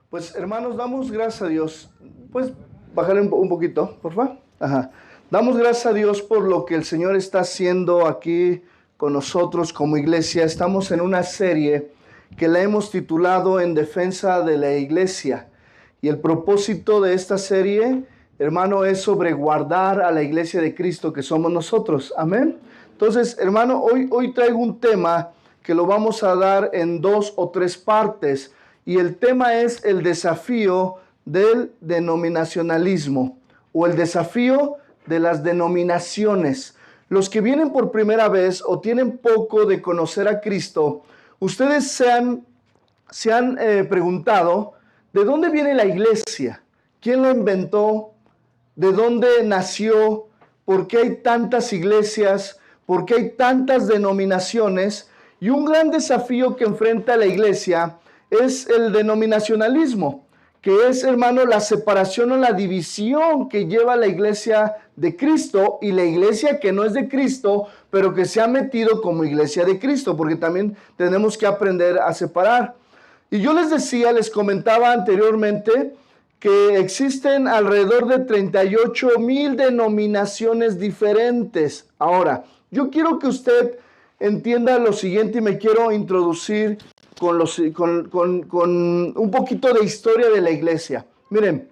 Pues hermanos, damos gracias a Dios. Pues bajarle un poquito, por favor. Ajá. Damos gracias a Dios por lo que el Señor está haciendo aquí con nosotros como iglesia. Estamos en una serie que la hemos titulado En Defensa de la Iglesia. Y el propósito de esta serie, hermano, es sobre guardar a la iglesia de Cristo que somos nosotros. Amén. Entonces, hermano, hoy traigo un tema que lo vamos a dar en 2 o 3 partes. Y el tema es el desafío del denominacionalismo o el desafío de las denominaciones. Los que vienen por primera vez o tienen poco de conocer a Cristo, ustedes se han preguntado, ¿de dónde viene la iglesia? ¿Quién la inventó? ¿De dónde nació? ¿Por qué hay tantas iglesias? ¿Por qué hay tantas denominaciones? Y un gran desafío que enfrenta la iglesia es el denominacionalismo, que es, hermano, la separación o la división que lleva la iglesia de Cristo y la iglesia que no es de Cristo, pero que se ha metido como iglesia de Cristo, porque también tenemos que aprender a separar. Y yo les comentaba anteriormente que existen alrededor de 38,000 denominaciones diferentes. Ahora, yo quiero que usted entienda lo siguiente y me quiero introducir con un poquito de historia de la iglesia. Miren,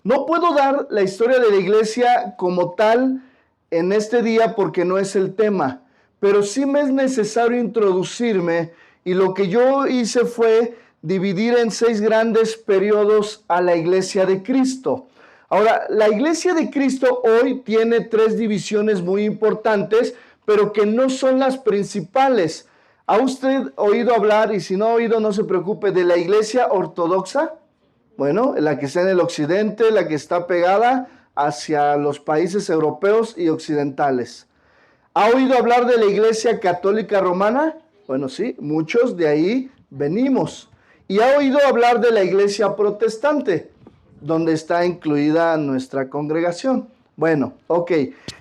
no puedo dar la historia de la iglesia como tal en este día porque no es el tema, pero sí me es necesario introducirme y lo que yo hice fue dividir en 6 grandes periodos a la iglesia de Cristo. Ahora, la iglesia de Cristo hoy tiene 3 divisiones muy importantes, pero que no son las principales. ¿Ha usted oído hablar, y si no ha oído, no se preocupe, de la iglesia ortodoxa? Bueno, la que está en el occidente, la que está pegada hacia los países europeos y occidentales. ¿Ha oído hablar de la iglesia católica romana? Bueno, sí, muchos de ahí venimos. ¿Y ha oído hablar de la iglesia protestante, donde está incluida nuestra congregación? Bueno, ok.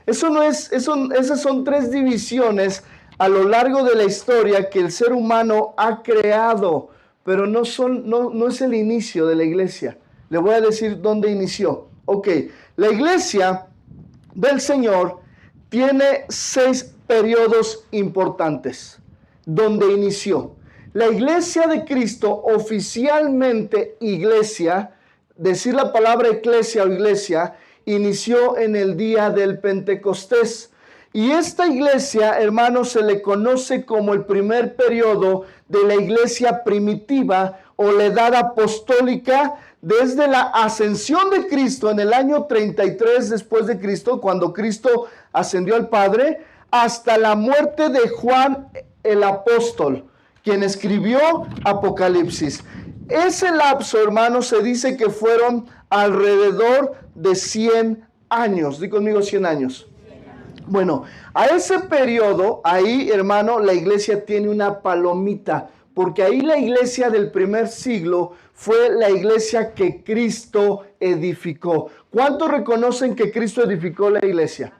Esas son 3 divisiones a lo largo de la historia que el ser humano ha creado, pero no es el inicio de la iglesia. Le voy a decir dónde inició. Ok, la iglesia del Señor tiene 6 periodos importantes donde inició. La iglesia de Cristo, oficialmente iglesia, decir la palabra eclesia o iglesia, inició en el día del Pentecostés. Y esta iglesia, hermanos, se le conoce como el primer periodo de la iglesia primitiva o la edad apostólica, desde la ascensión de Cristo en el año 33 después de Cristo, cuando Cristo ascendió al Padre, hasta la muerte de Juan el apóstol, quien escribió Apocalipsis. Ese lapso, hermanos, se dice que fueron alrededor de 100 años. Di conmigo 100 años. Bueno, a ese periodo, ahí, hermano, la iglesia tiene una palomita, porque ahí la iglesia del primer siglo fue la iglesia que Cristo edificó. ¿Cuántos reconocen que Cristo edificó la iglesia?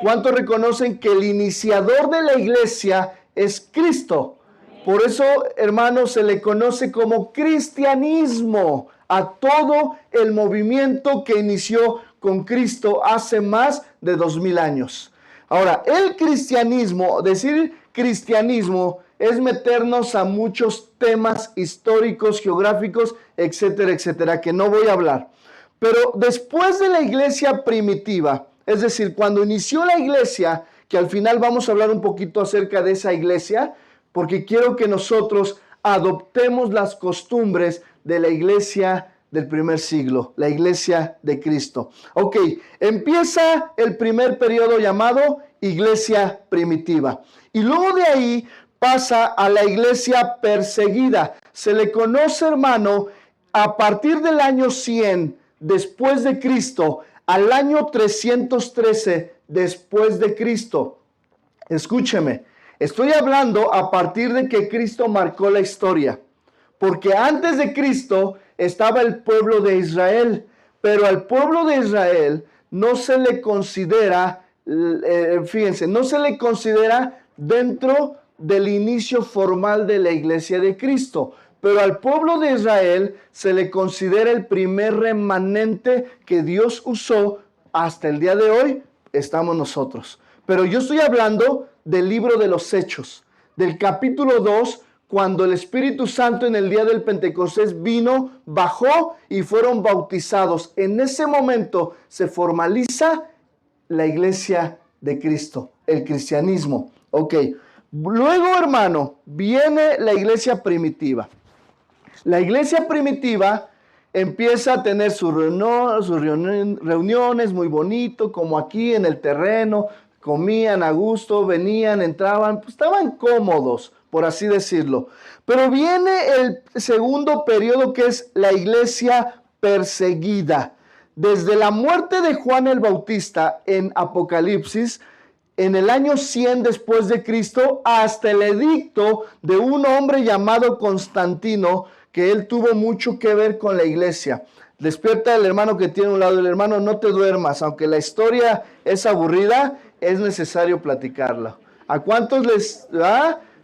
¿Cuántos reconocen que el iniciador de la iglesia es Cristo? Por eso, hermanos, se le conoce como cristianismo a todo el movimiento que inició con Cristo hace más de 2000 años. Ahora, el cristianismo, decir cristianismo es meternos a muchos temas históricos, geográficos, etcétera, etcétera, que no voy a hablar. Pero después de la iglesia primitiva, es decir, cuando inició la iglesia, que al final vamos a hablar un poquito acerca de esa iglesia, porque quiero que nosotros adoptemos las costumbres de la iglesia del primer siglo, la iglesia de Cristo. Ok, empieza el primer periodo llamado iglesia primitiva. Y luego de ahí pasa a la iglesia perseguida. Se le conoce, hermano, a partir del año 100 después de Cristo al año 313 después de Cristo. Escúcheme, estoy hablando a partir de que Cristo marcó la historia. Porque antes de Cristo estaba el pueblo de Israel, pero al pueblo de Israel no se le considera, no se le considera dentro del inicio formal de la iglesia de Cristo. pero al pueblo de Israel se le considera el primer remanente que Dios usó. Hasta el día de hoy estamos nosotros. Pero yo estoy hablando del libro de los Hechos, del capítulo 2, cuando el Espíritu Santo en el día del Pentecostés vino, bajó y fueron bautizados. En ese momento se formaliza la iglesia de Cristo, el cristianismo. Ok, luego, hermano, viene la iglesia primitiva. La iglesia primitiva empieza a tener sus reuniones muy bonito, como aquí en el terreno, comían a gusto, venían, entraban, pues estaban cómodos, por así decirlo. Pero viene el segundo periodo, que es la iglesia perseguida. Desde la muerte de Juan el Bautista en Apocalipsis, en el año 100 después de Cristo, hasta el edicto de un hombre llamado Constantino, que él tuvo mucho que ver con la iglesia. Despierta el hermano que tiene a un lado, el hermano, no te duermas, aunque la historia es aburrida, es necesario platicarla. ¿A cuántos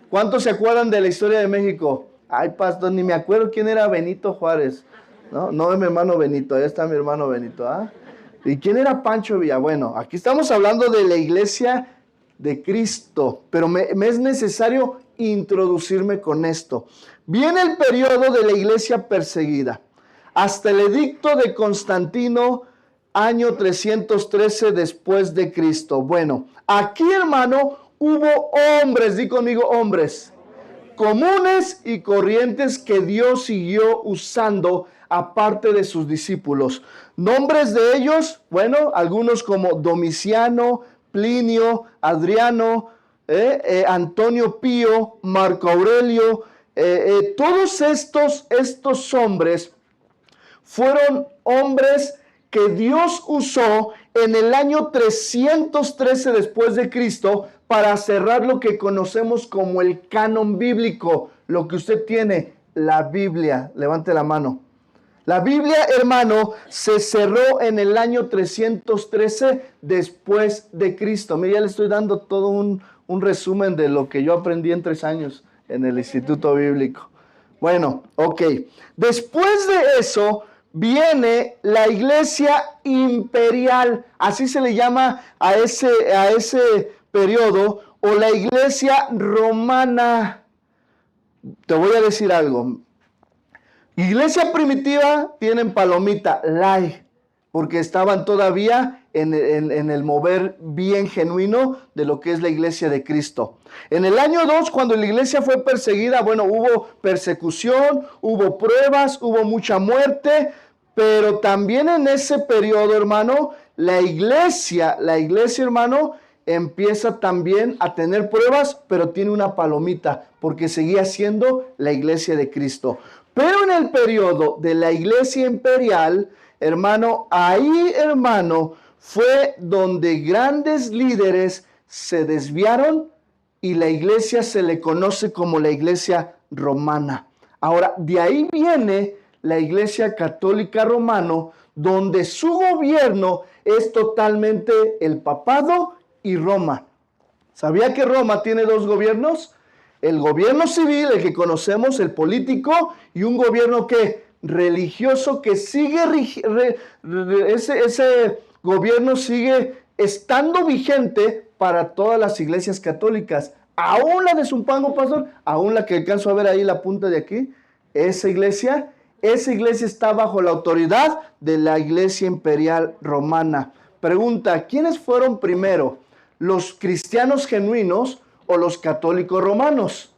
cuántos se acuerdan de la historia de México? Ay, pastor, ni me acuerdo quién era Benito Juárez. No es mi hermano Benito, ahí está mi hermano Benito, ¿Y quién era Pancho Villa? Bueno, aquí estamos hablando de la iglesia de Cristo, pero me es necesario introducirme con esto. Viene el periodo de la iglesia perseguida, hasta el edicto de Constantino, año 313 después de Cristo. Bueno, aquí, hermano, hubo hombres, di conmigo hombres, comunes y corrientes que Dios siguió usando aparte de sus discípulos. Nombres de ellos, bueno, algunos como Domiciano, Plinio, Adriano, Antonio Pío, Marco Aurelio, todos estos hombres fueron hombres que Dios usó en el año 313 después de Cristo para cerrar lo que conocemos como el canon bíblico. Lo que usted tiene, la Biblia. Levante la mano. La Biblia, hermano, se cerró en el año 313 después de Cristo. Mira, ya le estoy dando todo un resumen de lo que yo aprendí en 3 años en el Instituto Bíblico. Bueno, ok. Después de eso viene la iglesia imperial. Así se le llama a ese periodo, o la iglesia romana. Te voy a decir algo. Iglesia primitiva tienen palomita, like, porque estaban todavía en el mover bien genuino de lo que es la iglesia de Cristo. En el año 2, cuando la iglesia fue perseguida, bueno, hubo persecución, hubo pruebas, hubo mucha muerte, pero también en ese periodo, hermano, la iglesia, hermano, empieza también a tener pruebas, pero tiene una palomita, porque seguía siendo la iglesia de Cristo. Pero en el periodo de la iglesia imperial, hermano, ahí, hermano, fue donde grandes líderes se desviaron y la iglesia se le conoce como la iglesia romana. Ahora, de ahí viene la iglesia católica romano, donde su gobierno es totalmente el papado y Roma. ¿Sabía que Roma tiene 2 gobiernos? El gobierno civil, el que conocemos, el político, y un gobierno que religioso, que sigue, ese gobierno sigue estando vigente para todas las iglesias católicas, aún la de Zumpango, pastor, aún la que alcanzo a ver ahí la punta de aquí, esa iglesia está bajo la autoridad de la iglesia imperial romana. Pregunta, ¿quiénes fueron primero? ¿Los cristianos genuinos o los católicos romanos?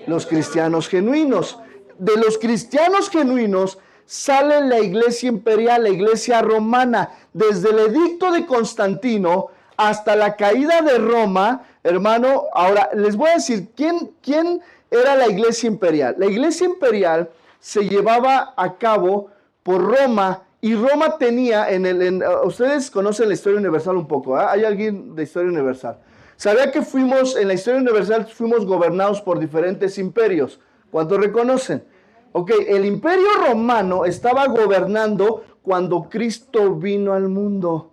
Los cristianos genuinos. De los cristianos genuinos sale la iglesia imperial, la iglesia romana. Desde el edicto de Constantino hasta la caída de Roma, hermano. Ahora les voy a decir quién era la iglesia imperial. La iglesia imperial se llevaba a cabo por Roma, y Roma tenía ustedes conocen la historia universal un poco, ¿Hay alguien de historia universal? ¿Sabía que en la historia universal fuimos gobernados por diferentes imperios? ¿Cuántos reconocen? Ok, el imperio romano estaba gobernando cuando Cristo vino al mundo.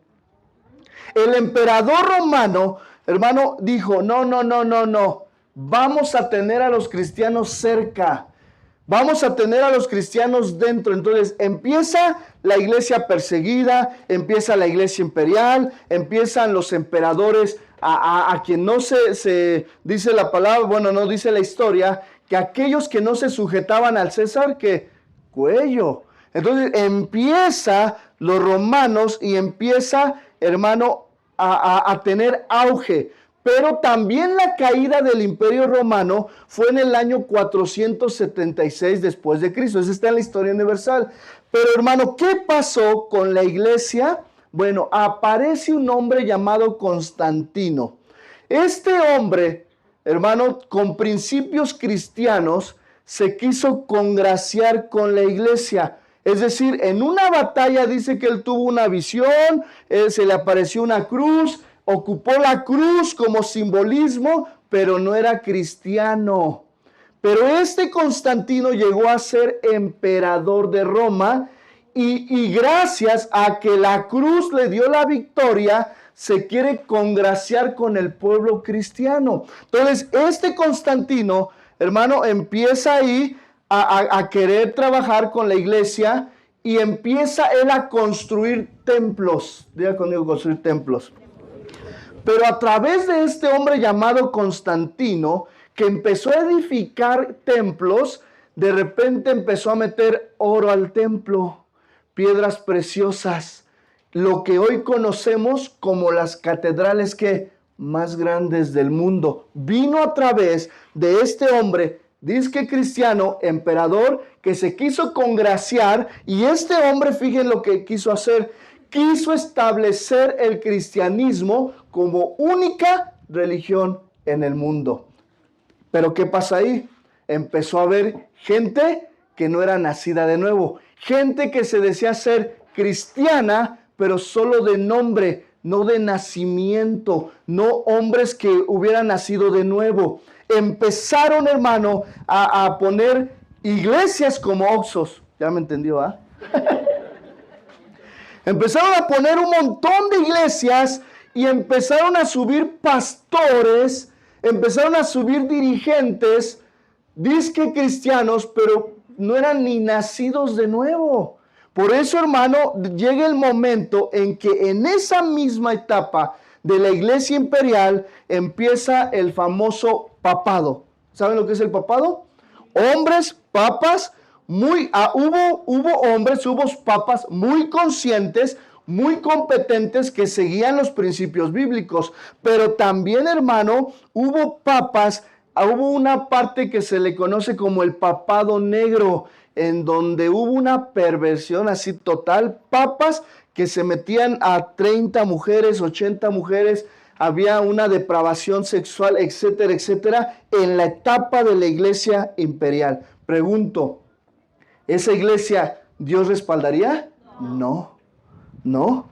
El emperador romano, hermano, dijo, no, vamos a tener a los cristianos cerca. Vamos a tener a los cristianos dentro. Entonces empieza la iglesia perseguida, empieza la iglesia imperial, empiezan los emperadores a quien no se dice la palabra, bueno, no dice la historia, que aquellos que no se sujetaban al César, que cuello. Entonces empieza los romanos y empieza, hermano, a tener auge. Pero también la caída del Imperio Romano fue en el año 476 después de Cristo. Eso está en la historia universal. Pero hermano, ¿qué pasó con la iglesia? Bueno, aparece un hombre llamado Constantino. Este hombre, hermano, con principios cristianos, se quiso congraciar con la iglesia. Es decir, en una batalla dice que él tuvo una visión, se le apareció una cruz, ocupó la cruz como simbolismo, pero no era cristiano. Pero este Constantino llegó a ser emperador de Roma y gracias a que la cruz le dio la victoria, se quiere congraciar con el pueblo cristiano. Entonces, este Constantino, hermano, empieza ahí a querer trabajar con la iglesia y empieza él a construir templos. Diga conmigo, construir templos. Pero a través de este hombre llamado Constantino, que empezó a edificar templos, de repente empezó a meter oro al templo, piedras preciosas, lo que hoy conocemos como las catedrales que más grandes del mundo. Vino a través de este hombre, disque cristiano, emperador, que se quiso congraciar, y este hombre, fíjense lo que quiso hacer, quiso establecer el cristianismo como única religión en el mundo. Pero ¿qué pasa ahí? Empezó a haber gente que no era nacida de nuevo, gente que se decía ser cristiana, pero solo de nombre, no de nacimiento, no hombres que hubieran nacido de nuevo. Empezaron, hermano, a poner iglesias como Oxxos. ¿Ya me entendió, ah? Empezaron a poner un montón de iglesias y empezaron a subir pastores, empezaron a subir dirigentes, disque cristianos, pero no eran ni nacidos de nuevo. Por eso, hermano, llega el momento en que en esa misma etapa de la iglesia imperial empieza el famoso papado. ¿Saben lo que es el papado? Hombres, papas, hubo hombres, hubo papas muy conscientes, muy competentes que seguían los principios bíblicos, pero también, hermano, hubo papas, hubo una parte que se le conoce como el papado negro, en donde hubo una perversión así total, papas que se metían a 30 mujeres, 80 mujeres, había una depravación sexual, etcétera, etcétera, en la etapa de la iglesia imperial. Pregunto, ¿esa iglesia Dios respaldaría? No, no.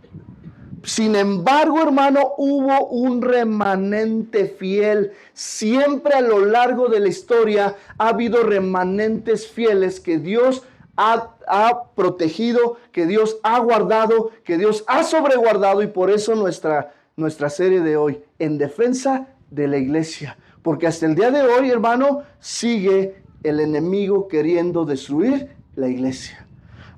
Sin embargo, hermano, hubo un remanente fiel. Siempre a lo largo de la historia ha habido remanentes fieles que Dios ha protegido, que Dios ha guardado, que Dios ha sobreguardado, y por eso nuestra serie de hoy, en defensa de la iglesia. Porque hasta el día de hoy, hermano, sigue el enemigo queriendo destruir la iglesia.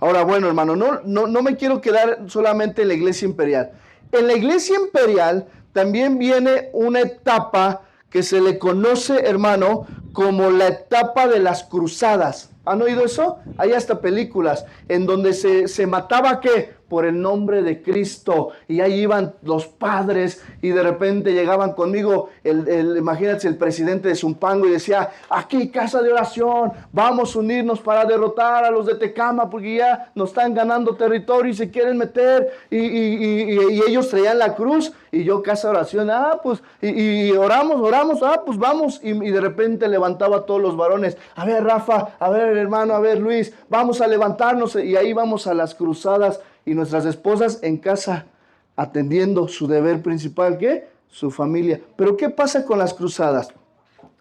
Ahora, bueno, hermano, no me quiero quedar solamente en la iglesia imperial. En la iglesia imperial también viene una etapa que se le conoce, hermano, como la etapa de las cruzadas. ¿Han oído eso? Hay hasta películas en donde se mataba, ¿qué? Por el nombre de Cristo, y ahí iban los padres y de repente llegaban conmigo, imagínate, el presidente de Zumpango, y decía: aquí casa de oración, vamos a unirnos para derrotar a los de Tecama porque ya nos están ganando territorio y se quieren meter, y ellos traían la cruz, y yo casa de oración, pues, y oramos, pues vamos, y de repente levantaba a todos los varones: a ver, Rafa, a ver, hermano, a ver, Luis, vamos a levantarnos, y ahí vamos a las cruzadas. Y nuestras esposas en casa atendiendo su deber principal, ¿qué? Su familia. Pero ¿qué pasa con las cruzadas?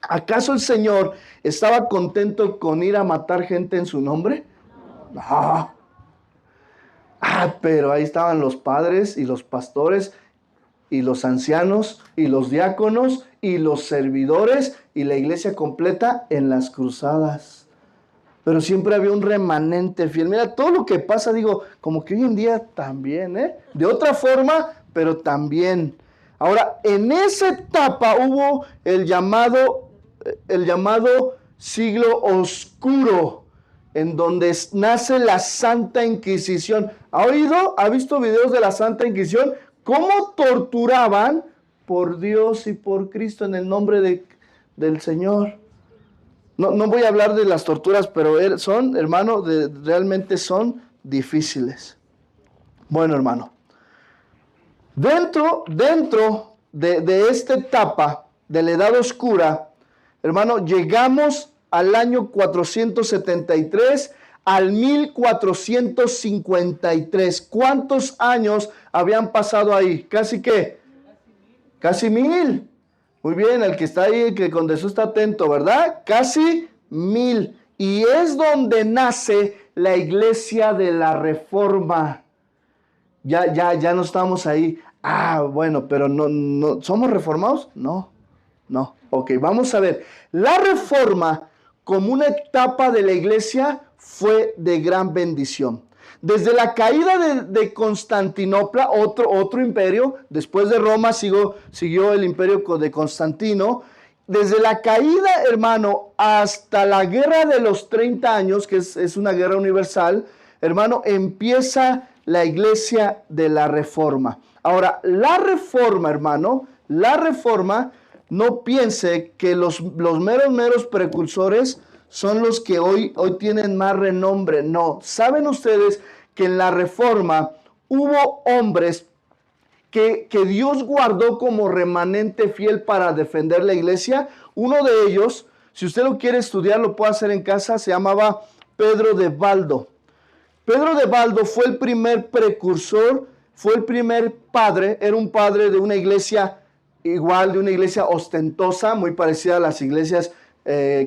¿Acaso el Señor estaba contento con ir a matar gente en su nombre? No. Pero ahí estaban los padres y los pastores y los ancianos y los diáconos y los servidores y la iglesia completa en las cruzadas. pero siempre había un remanente fiel. Mira, todo lo que pasa, digo, como que hoy en día también, ¿eh? De otra forma, pero también. Ahora, en esa etapa hubo el llamado siglo oscuro, en donde nace la Santa Inquisición. ¿Ha oído? ¿Ha visto videos de la Santa Inquisición? ¿Cómo torturaban por Dios y por Cristo en el nombre del Señor? No voy a hablar de las torturas, pero son, hermano, realmente son difíciles. Bueno, hermano, dentro de esta etapa de la Edad Oscura, hermano, llegamos al año 473 al 1453. ¿Cuántos años habían pasado ahí? ¿Casi qué? Casi 1000. Muy bien, el que está ahí, el que con eso está atento, ¿verdad? Casi 1000. Y es donde nace la Iglesia de la Reforma. Ya no estamos ahí. Bueno, pero no, ¿somos reformados? No. Ok, vamos a ver. La Reforma, como una etapa de la Iglesia, fue de gran bendición. Desde la caída de Constantinopla, otro imperio, después de Roma siguió el imperio de Constantino. Desde la caída, hermano, hasta la guerra de los 30 años, que es una guerra universal, hermano, empieza la Iglesia de la Reforma. Ahora, la Reforma, hermano, no piense que los meros precursores son los que hoy tienen más renombre. No, ¿saben ustedes que en la Reforma hubo hombres que Dios guardó como remanente fiel para defender la iglesia? Uno de ellos, si usted lo quiere estudiar, lo puede hacer en casa, se llamaba Pedro de Baldo. Pedro de Baldo fue el primer precursor, fue el primer padre, era un padre de una iglesia igual, de una iglesia ostentosa, muy parecida a las iglesias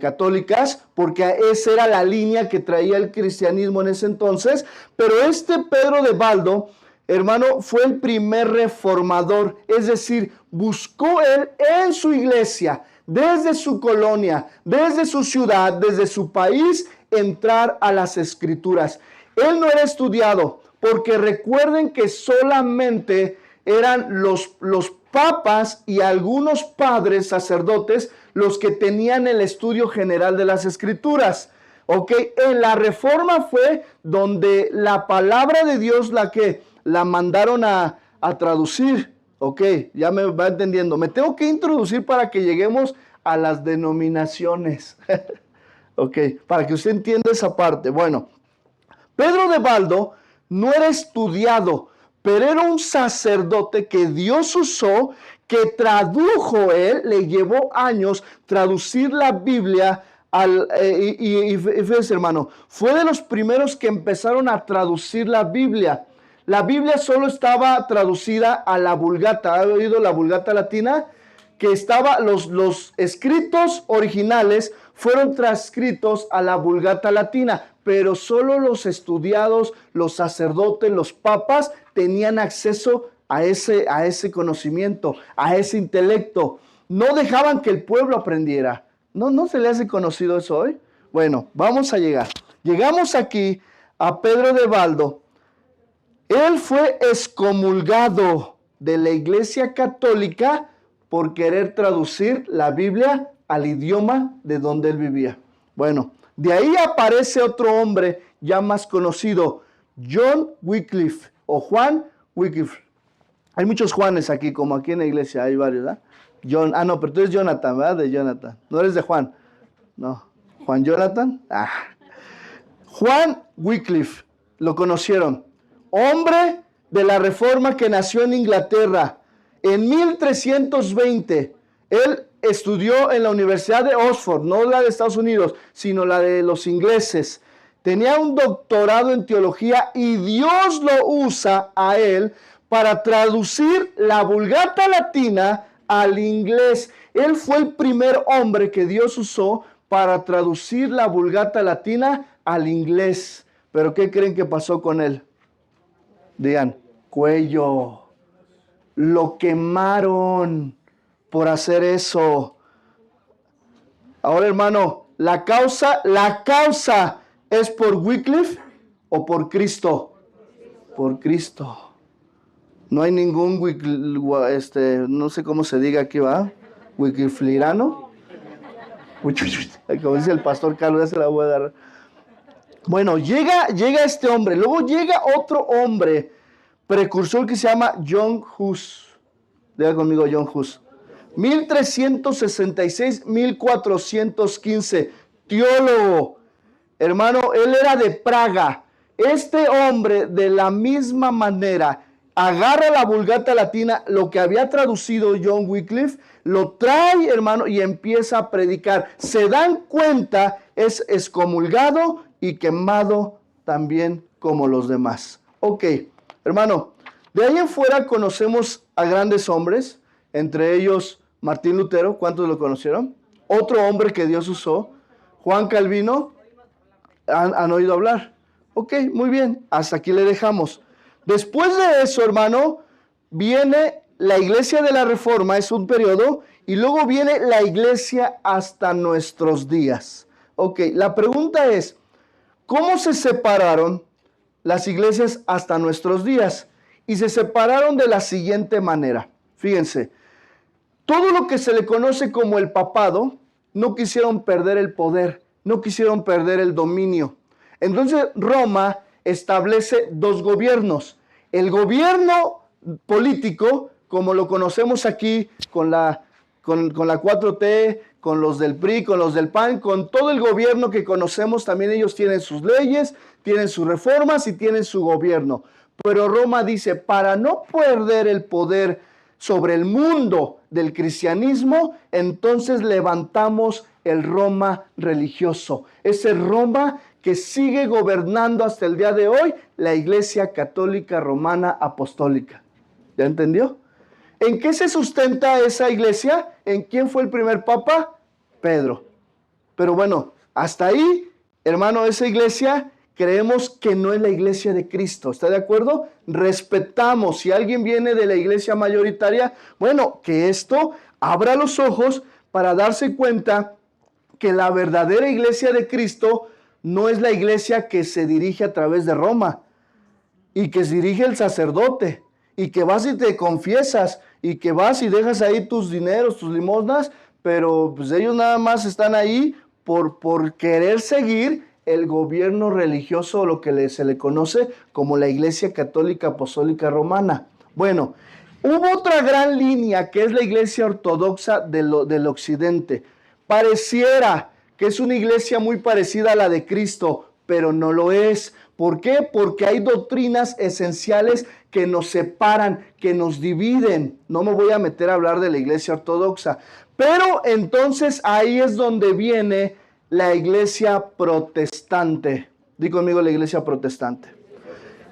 católicas, porque esa era la línea que traía el cristianismo en ese entonces. Pero este Pedro de Baldo, hermano, fue el primer reformador, es decir, buscó él en su iglesia, desde su colonia, desde su ciudad, desde su país, entrar a las escrituras. Él no era estudiado, porque recuerden que solamente eran los papas y algunos padres sacerdotes los que tenían el estudio general de las escrituras. Ok, en la Reforma fue donde la palabra de Dios la mandaron a traducir. Ok, ya me va entendiendo. Me tengo que introducir para que lleguemos a las denominaciones. Ok, para que usted entienda esa parte. Bueno, Pedro de Baldo no era estudiado, pero era un sacerdote que Dios usó, que tradujo él, le llevó años traducir la Biblia. Y fíjese, hermano, fue de los primeros que empezaron a traducir la Biblia. La Biblia solo estaba traducida a la Vulgata. ¿Ha oído la Vulgata latina? Que los escritos originales fueron transcritos a la Vulgata latina, pero solo los estudiados, los sacerdotes, los papas tenían acceso a ese conocimiento, a ese intelecto. No dejaban que el pueblo aprendiera. ¿No se le hace conocido eso hoy? Bueno, vamos a llegar. Llegamos aquí a Pedro de Baldo. Él fue excomulgado de la Iglesia Católica por querer traducir la Biblia al idioma de donde él vivía. Bueno, de ahí aparece otro hombre ya más conocido, John Wycliffe o Juan Wycliffe. Hay muchos Juanes aquí, como aquí en la iglesia hay varios, ¿verdad? No, pero tú eres Jonathan, ¿verdad? De Jonathan. No eres de Juan. No. ¿Juan Jonathan? Juan Wycliffe, lo conocieron. Hombre de la Reforma que nació en Inglaterra. En 1320, él estudió en la Universidad de Oxford, no la de Estados Unidos, sino la de los ingleses. Tenía un doctorado en teología y Dios lo usa a él para traducir la Vulgata latina al inglés. Él fue el primer hombre que Dios usó para traducir la Vulgata latina al inglés. ¿Pero qué creen que pasó con él? Digan, cuello. Lo quemaron por hacer eso. Ahora, hermano, la causa ¿Es por Wycliffe o por Cristo? Por Cristo. No hay ningún, no sé cómo se diga aquí, ¿va? Wyclifliano. Como dice el pastor Carlos, ya se la voy a dar. Bueno, llega este hombre, luego llega otro hombre, precursor que se llama John Hus. Diga conmigo John Hus. 1366-1415, teólogo. Hermano, él era de Praga. Este hombre, de la misma manera, agarra la Vulgata Latina, lo que había traducido John Wycliffe, lo trae, hermano, y empieza a predicar. Se dan cuenta, es excomulgado y quemado también como los demás. Ok, hermano, de ahí en fuera conocemos a grandes hombres, entre ellos Martín Lutero. ¿Cuántos lo conocieron? Otro hombre que Dios usó, Juan Calvino. ¿Han oído hablar? Ok, muy bien, hasta aquí le dejamos. Después de eso, hermano, viene la iglesia de la Reforma, es un periodo, y luego viene la iglesia hasta nuestros días. Ok, la pregunta es, ¿cómo se separaron las iglesias hasta nuestros días? Y se separaron de la siguiente manera. Fíjense, todo lo que se le conoce como el papado, no quisieron perder el poder, no quisieron perder el dominio. Entonces Roma establece dos gobiernos. El gobierno político, como lo conocemos aquí, con la 4T, con los del PRI, con los del PAN, con todo el gobierno que conocemos, también ellos tienen sus leyes, tienen sus reformas y tienen su gobierno. Pero Roma dice, para no perder el poder sobre el mundo del cristianismo, entonces levantamos el Roma religioso. Ese Roma que sigue gobernando hasta el día de hoy, la Iglesia Católica Romana Apostólica. ¿Ya entendió? ¿En qué se sustenta esa iglesia? ¿En quién fue el primer papa? Pedro. Pero bueno, hasta ahí, hermano, esa iglesia creemos que no es la iglesia de Cristo. ¿Está de acuerdo? Respetamos. Si alguien viene de la iglesia mayoritaria, bueno, que esto abra los ojos para darse cuenta que la verdadera iglesia de Cristo no es la iglesia que se dirige a través de Roma y que se dirige el sacerdote y que vas y te confiesas y que vas y dejas ahí tus dineros, tus limosnas, pero pues ellos nada más están ahí por querer seguir el gobierno religioso, lo que se le conoce como la Iglesia Católica Apostólica Romana. Bueno, hubo otra gran línea que es la Iglesia Ortodoxa del Occidente. Pareciera que es una iglesia muy parecida a la de Cristo, pero no lo es. ¿Por qué? Porque hay doctrinas esenciales que nos separan, que nos dividen. No me voy a meter a hablar de la iglesia ortodoxa, pero entonces ahí es donde viene la iglesia protestante. Di conmigo la iglesia protestante.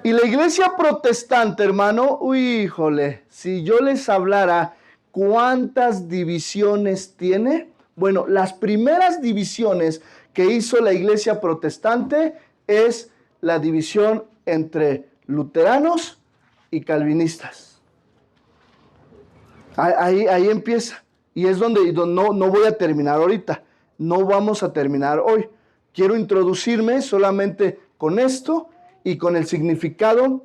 Y la iglesia protestante, hermano, híjole, si yo les hablara cuántas divisiones tiene. Bueno, las primeras divisiones que hizo la iglesia protestante es la división entre luteranos y calvinistas. Ahí empieza. Y es donde no voy a terminar ahorita. No vamos a terminar hoy. Quiero introducirme solamente con esto y con el significado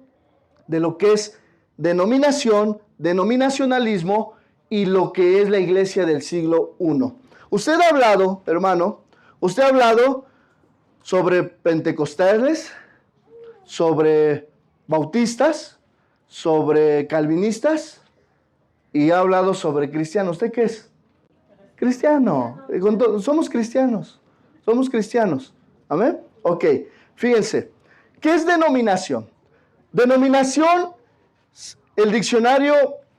de lo que es denominación, denominacionalismo y lo que es la iglesia del siglo I. Usted ha hablado, hermano, usted ha hablado sobre pentecostales, sobre bautistas, sobre calvinistas y ha hablado sobre cristianos. ¿Usted qué es? Cristiano. Somos cristianos. Somos cristianos. ¿Amén? Ok. Fíjense. ¿Qué es denominación? Denominación,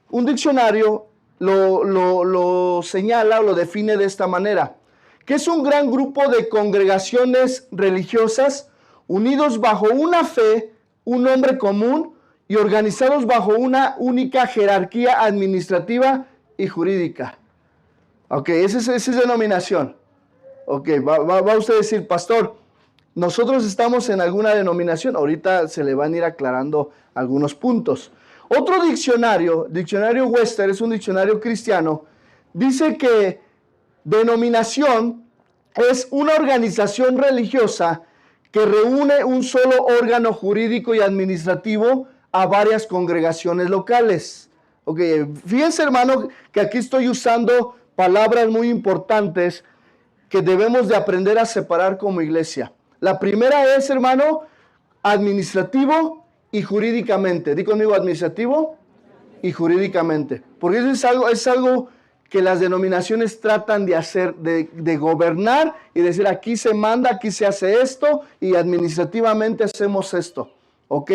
un diccionario lo señala o lo define de esta manera, que es un gran grupo de congregaciones religiosas unidos bajo una fe, un nombre común y organizados bajo una única jerarquía administrativa y jurídica. Ok, esa es denominación. Ok, va usted a decir, pastor, nosotros estamos en alguna denominación. Ahorita se le van a ir aclarando algunos puntos. Otro diccionario Webster, es un diccionario cristiano, dice que denominación es una organización religiosa que reúne un solo órgano jurídico y administrativo a varias congregaciones locales. Ok, fíjense, hermano, que aquí estoy usando palabras muy importantes que debemos de aprender a separar como iglesia. La primera es, hermano, administrativo y jurídicamente. Di conmigo, administrativo y jurídicamente. Porque eso es algo que las denominaciones tratan de hacer, de gobernar y decir, aquí se manda, aquí se hace esto y administrativamente hacemos esto. Ok,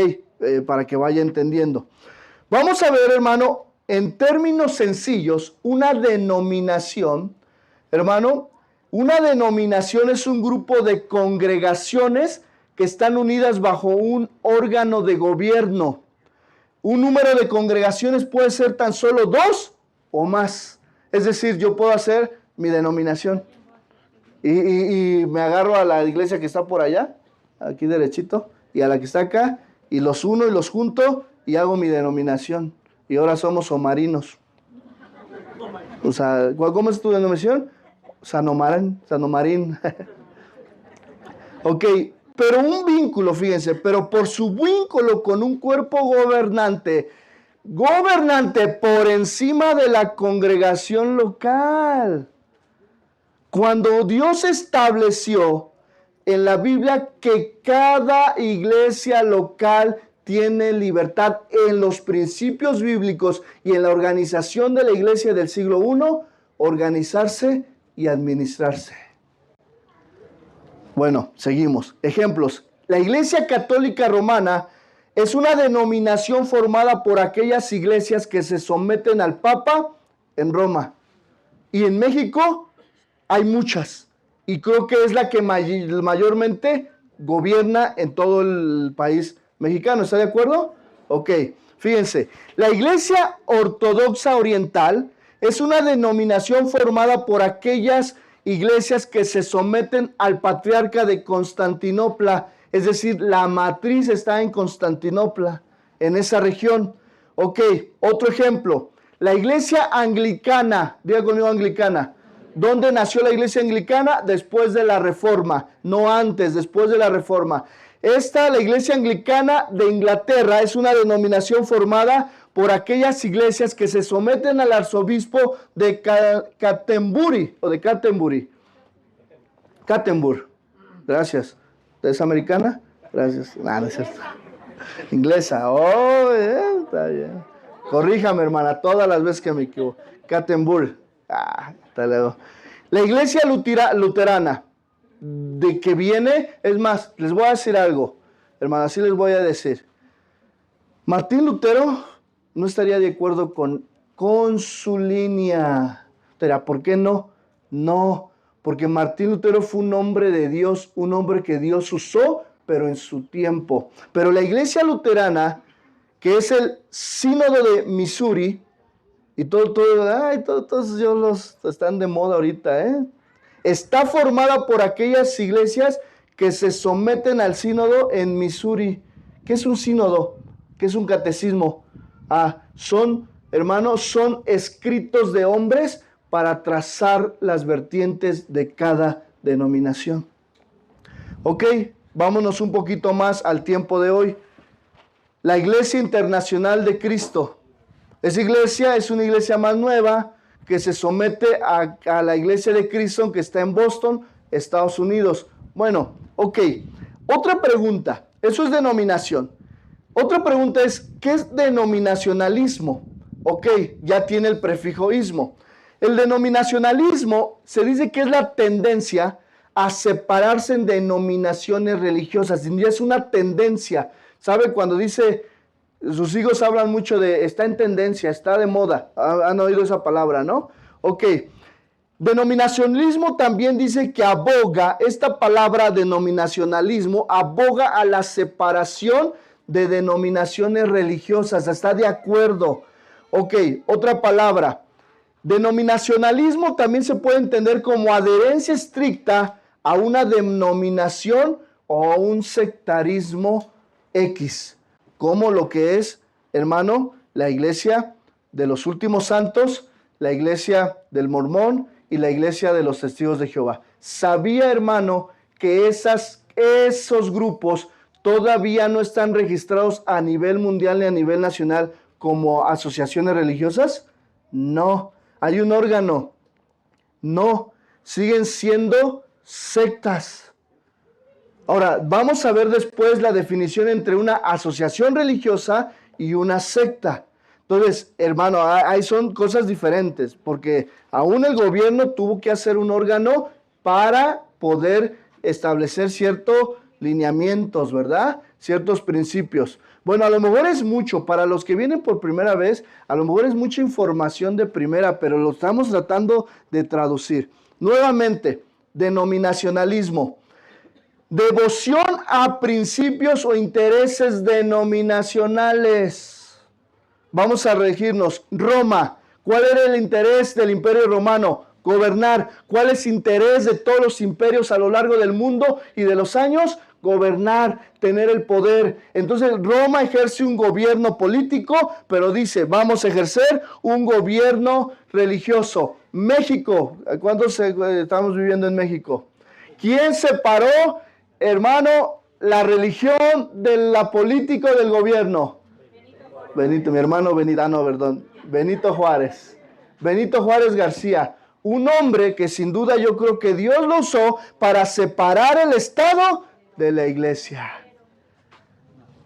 para que vaya entendiendo. Vamos a ver, hermano, en términos sencillos, una denominación, hermano, una denominación es un grupo de congregaciones que están unidas bajo un órgano de gobierno. Un número de congregaciones puede ser tan solo 2 o más. Es decir, yo puedo hacer mi denominación y me agarro a la iglesia que está por allá, aquí derechito, y a la que está acá, y los uno y los junto y hago mi denominación. Y ahora somos omarinos. O sea, ¿cómo es tu denominación? Sanomarín. Ok, pero un vínculo, fíjense, pero por su vínculo con un cuerpo gobernante por encima de la congregación local. Cuando Dios estableció en la Biblia que cada iglesia local tiene libertad en los principios bíblicos y en la organización de la iglesia del siglo I, organizarse y administrarse. Bueno, seguimos. Ejemplos. La Iglesia Católica Romana es una denominación formada por aquellas iglesias que se someten al Papa en Roma. Y en México hay muchas. Y creo que es la que mayormente gobierna en todo el país mexicano. ¿Está de acuerdo? Ok, fíjense. La Iglesia Ortodoxa Oriental es una denominación formada por aquellas iglesias que se someten al patriarca de Constantinopla. Es decir, la matriz está en Constantinopla, en esa región. Ok, otro ejemplo. La iglesia anglicana, diga conmigo anglicana. ¿Dónde nació la iglesia anglicana? Después de la Reforma, no antes, después de la Reforma. La iglesia anglicana de Inglaterra es una denominación formada por aquellas iglesias que se someten al arzobispo de Canterbury o de Canterbury. Canterbury. Gracias. ¿Es americana? Gracias. No es cierto. Inglesa. Oh, está bien. Corríjame, hermana, todas las veces que me equivoco. Canterbury. Hasta luego. La iglesia luterana, de que viene, es más, les voy a decir algo, hermana, así les voy a decir. Martín Lutero no estaría de acuerdo con su línea. Pero, ¿por qué no? No, porque Martín Lutero fue un hombre de Dios, un hombre que Dios usó, pero en su tiempo. Pero la iglesia luterana, que es el sínodo de Missouri, y todos los están de moda ahorita, está formada por aquellas iglesias que se someten al sínodo en Missouri. ¿Qué es un sínodo? ¿Qué es un catecismo? Son escritos de hombres para trazar las vertientes de cada denominación. Ok, vámonos un poquito más al tiempo de hoy. La Iglesia Internacional de Cristo. Esa iglesia es una iglesia más nueva que se somete a la iglesia de Cristo que está en Boston, Estados Unidos. Bueno, ok. Otra pregunta. Eso es denominación. Otra pregunta es, ¿qué es denominacionalismo? Ok, ya tiene el prefijo ismo. El denominacionalismo se dice que es la tendencia a separarse en denominaciones religiosas. Es una tendencia. ¿Sabe? Cuando dice, sus hijos hablan mucho de, está en tendencia, está de moda. Han oído esa palabra, ¿no? Ok. Denominacionalismo también dice que aboga, esta palabra denominacionalismo aboga a la separación de denominaciones religiosas. Está de acuerdo. Ok, otra palabra. Denominacionalismo también se puede entender como adherencia estricta a una denominación o a un sectarismo X, como lo que es, hermano, la iglesia de los últimos santos, la iglesia del Mormón y la iglesia de los testigos de Jehová. ¿Sabía, hermano, que esas esos grupos todavía no están registrados a nivel mundial ni a nivel nacional como asociaciones religiosas? No. ¿Hay un órgano? No. Siguen siendo sectas. Ahora, vamos a ver después la definición entre una asociación religiosa y una secta. Entonces, hermano, ahí son cosas diferentes, porque aún el gobierno tuvo que hacer un órgano para poder establecer ciertos lineamientos, ¿verdad? Ciertos principios. Bueno, a lo mejor es mucho, para los que vienen por primera vez, a lo mejor es mucha información de primera, pero lo estamos tratando de traducir. Nuevamente, denominacionalismo. Devoción a principios o intereses denominacionales. Vamos a regirnos. Roma. ¿Cuál era el interés del Imperio Romano? Gobernar. ¿Cuál es el interés de todos los imperios a lo largo del mundo y de los años? Gobernar, tener el poder. Entonces Roma ejerce un gobierno político, pero dice, vamos a ejercer un gobierno religioso. México. ¿Cuántos estamos viviendo en México? ¿Quién separó, hermano, la religión de la política del gobierno? Benito, mi hermano Benito, perdón, Benito Juárez. Benito Juárez García, un hombre que sin duda yo creo que Dios lo usó para separar el Estado de la iglesia.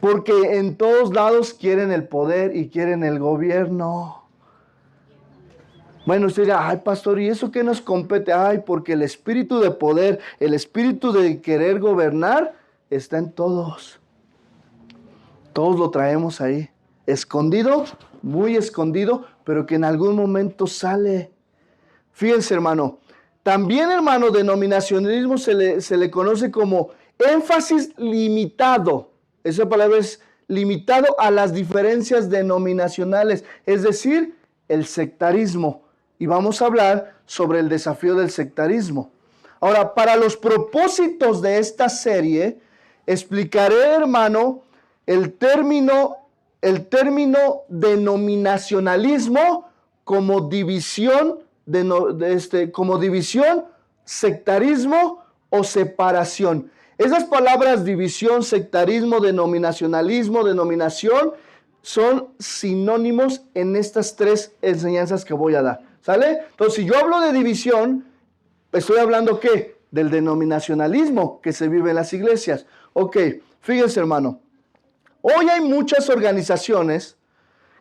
Porque en todos lados quieren el poder y quieren el gobierno. Bueno, usted dirá, ay pastor, ¿y eso qué nos compete? Ay, porque el espíritu de poder, el espíritu de querer gobernar está en todos. Todos lo traemos ahí. Escondido, muy escondido, pero que en algún momento sale. Fíjense, hermano. También, hermano, denominacionalismo se le conoce como énfasis limitado. Esa palabra es limitado a las diferencias denominacionales, es decir, el sectarismo. Y vamos a hablar sobre el desafío del sectarismo. Ahora, para los propósitos de esta serie, explicaré, hermano, el término denominacionalismo como división, como división, sectarismo o separación. Esas palabras división, sectarismo, denominacionalismo, denominación, son sinónimos en estas tres enseñanzas que voy a dar. ¿Sale? Entonces, si yo hablo de división, estoy hablando ¿qué? Del denominacionalismo que se vive en las iglesias. Ok, fíjense, hermano. Hoy hay muchas organizaciones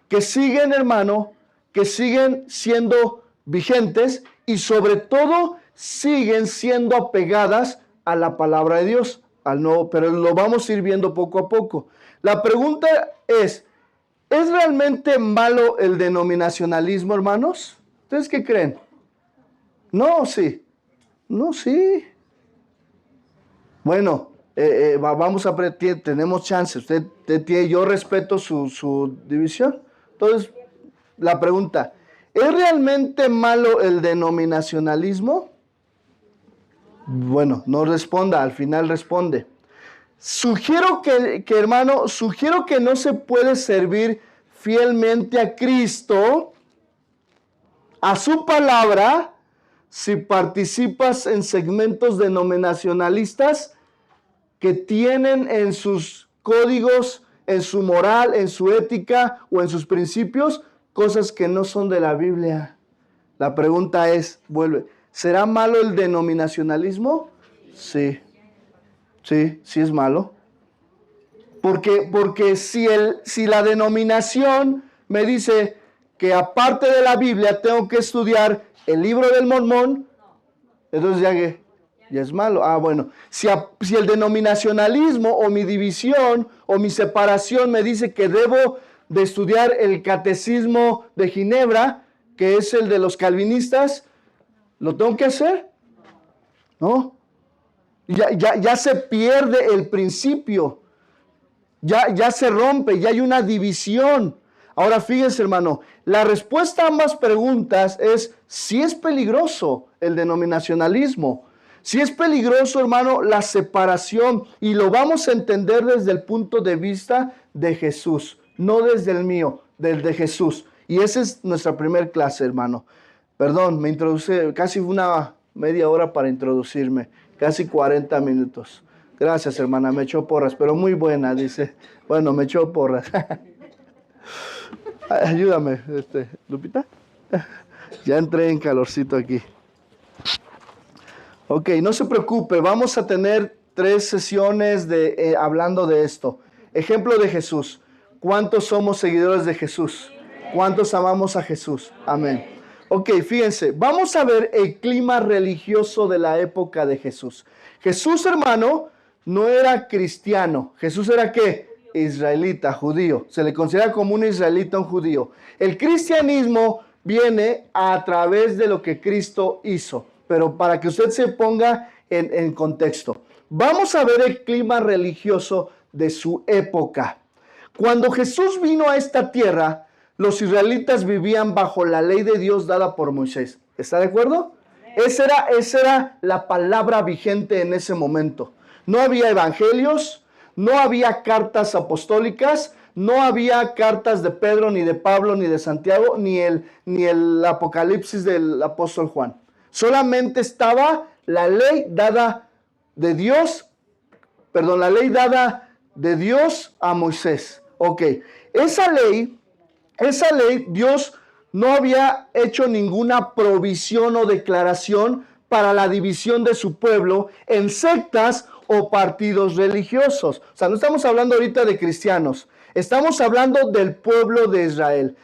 que siguen, hermano, que siguen siendo vigentes y sobre todo siguen siendo apegadas a la palabra de Dios, al nuevo, pero lo vamos a ir viendo poco a poco. La pregunta ¿es realmente malo el denominacionalismo, hermanos? ¿Ustedes qué creen? No, sí. No, sí. Bueno, vamos a tenemos chance. Yo respeto su división. Entonces, la pregunta, ¿es realmente malo el denominacionalismo? Bueno, no responda, al final responde. Sugiero que no se puede servir fielmente a Cristo, a su palabra, si participas en segmentos denominacionalistas que tienen en sus códigos, en su moral, en su ética o en sus principios, cosas que no son de la Biblia. La pregunta es, ¿será malo el denominacionalismo? Sí, sí es malo. Porque si la denominación me dice que aparte de la Biblia tengo que estudiar el libro del Mormón, entonces ya es malo. Bueno, si el denominacionalismo o mi división o mi separación me dice que debo de estudiar el catecismo de Ginebra, que es el de los calvinistas, ¿lo tengo que hacer? ¿No? Ya se pierde el principio, ya se rompe, ya hay una división. Ahora fíjense, hermano, la respuesta a ambas preguntas es si es peligroso el denominacionalismo, si es peligroso, hermano, la separación, y lo vamos a entender desde el punto de vista de Jesús, no desde el mío, del de Jesús. Y esa es nuestra primera clase, hermano. Perdón, me introducí casi una media hora para introducirme, casi 40 minutos. Gracias, hermana, me echó porras, pero muy buena, dice. Bueno, me echó porras. Ayúdame, Lupita. Ya entré en calorcito aquí. Ok, no se preocupe, vamos a tener 3 sesiones hablando de esto. Ejemplo de Jesús. ¿Cuántos somos seguidores de Jesús? ¿Cuántos amamos a Jesús? Amén. Ok, fíjense, vamos a ver el clima religioso de la época de Jesús. Jesús, hermano, no era cristiano. Jesús era ¿qué? Israelita, judío. Se le considera como un israelita, un judío. El cristianismo viene a través de lo que Cristo hizo. Pero para que usted se ponga en contexto. Vamos a ver el clima religioso de su época. Cuando Jesús vino a esta tierra, los israelitas vivían bajo la ley de Dios dada por Moisés. ¿Está de acuerdo? Esa era la palabra vigente en ese momento. No había evangelios, no había cartas apostólicas, no había cartas de Pedro, ni de Pablo, ni de Santiago, ni el Apocalipsis del apóstol Juan. Solamente estaba la ley dada de Dios, la ley dada de Dios a Moisés. Ok, esa ley, Dios no había hecho ninguna provisión o declaración para la división de su pueblo en sectas o partidos religiosos. O sea, no estamos hablando ahorita de cristianos, estamos hablando del pueblo de Israel.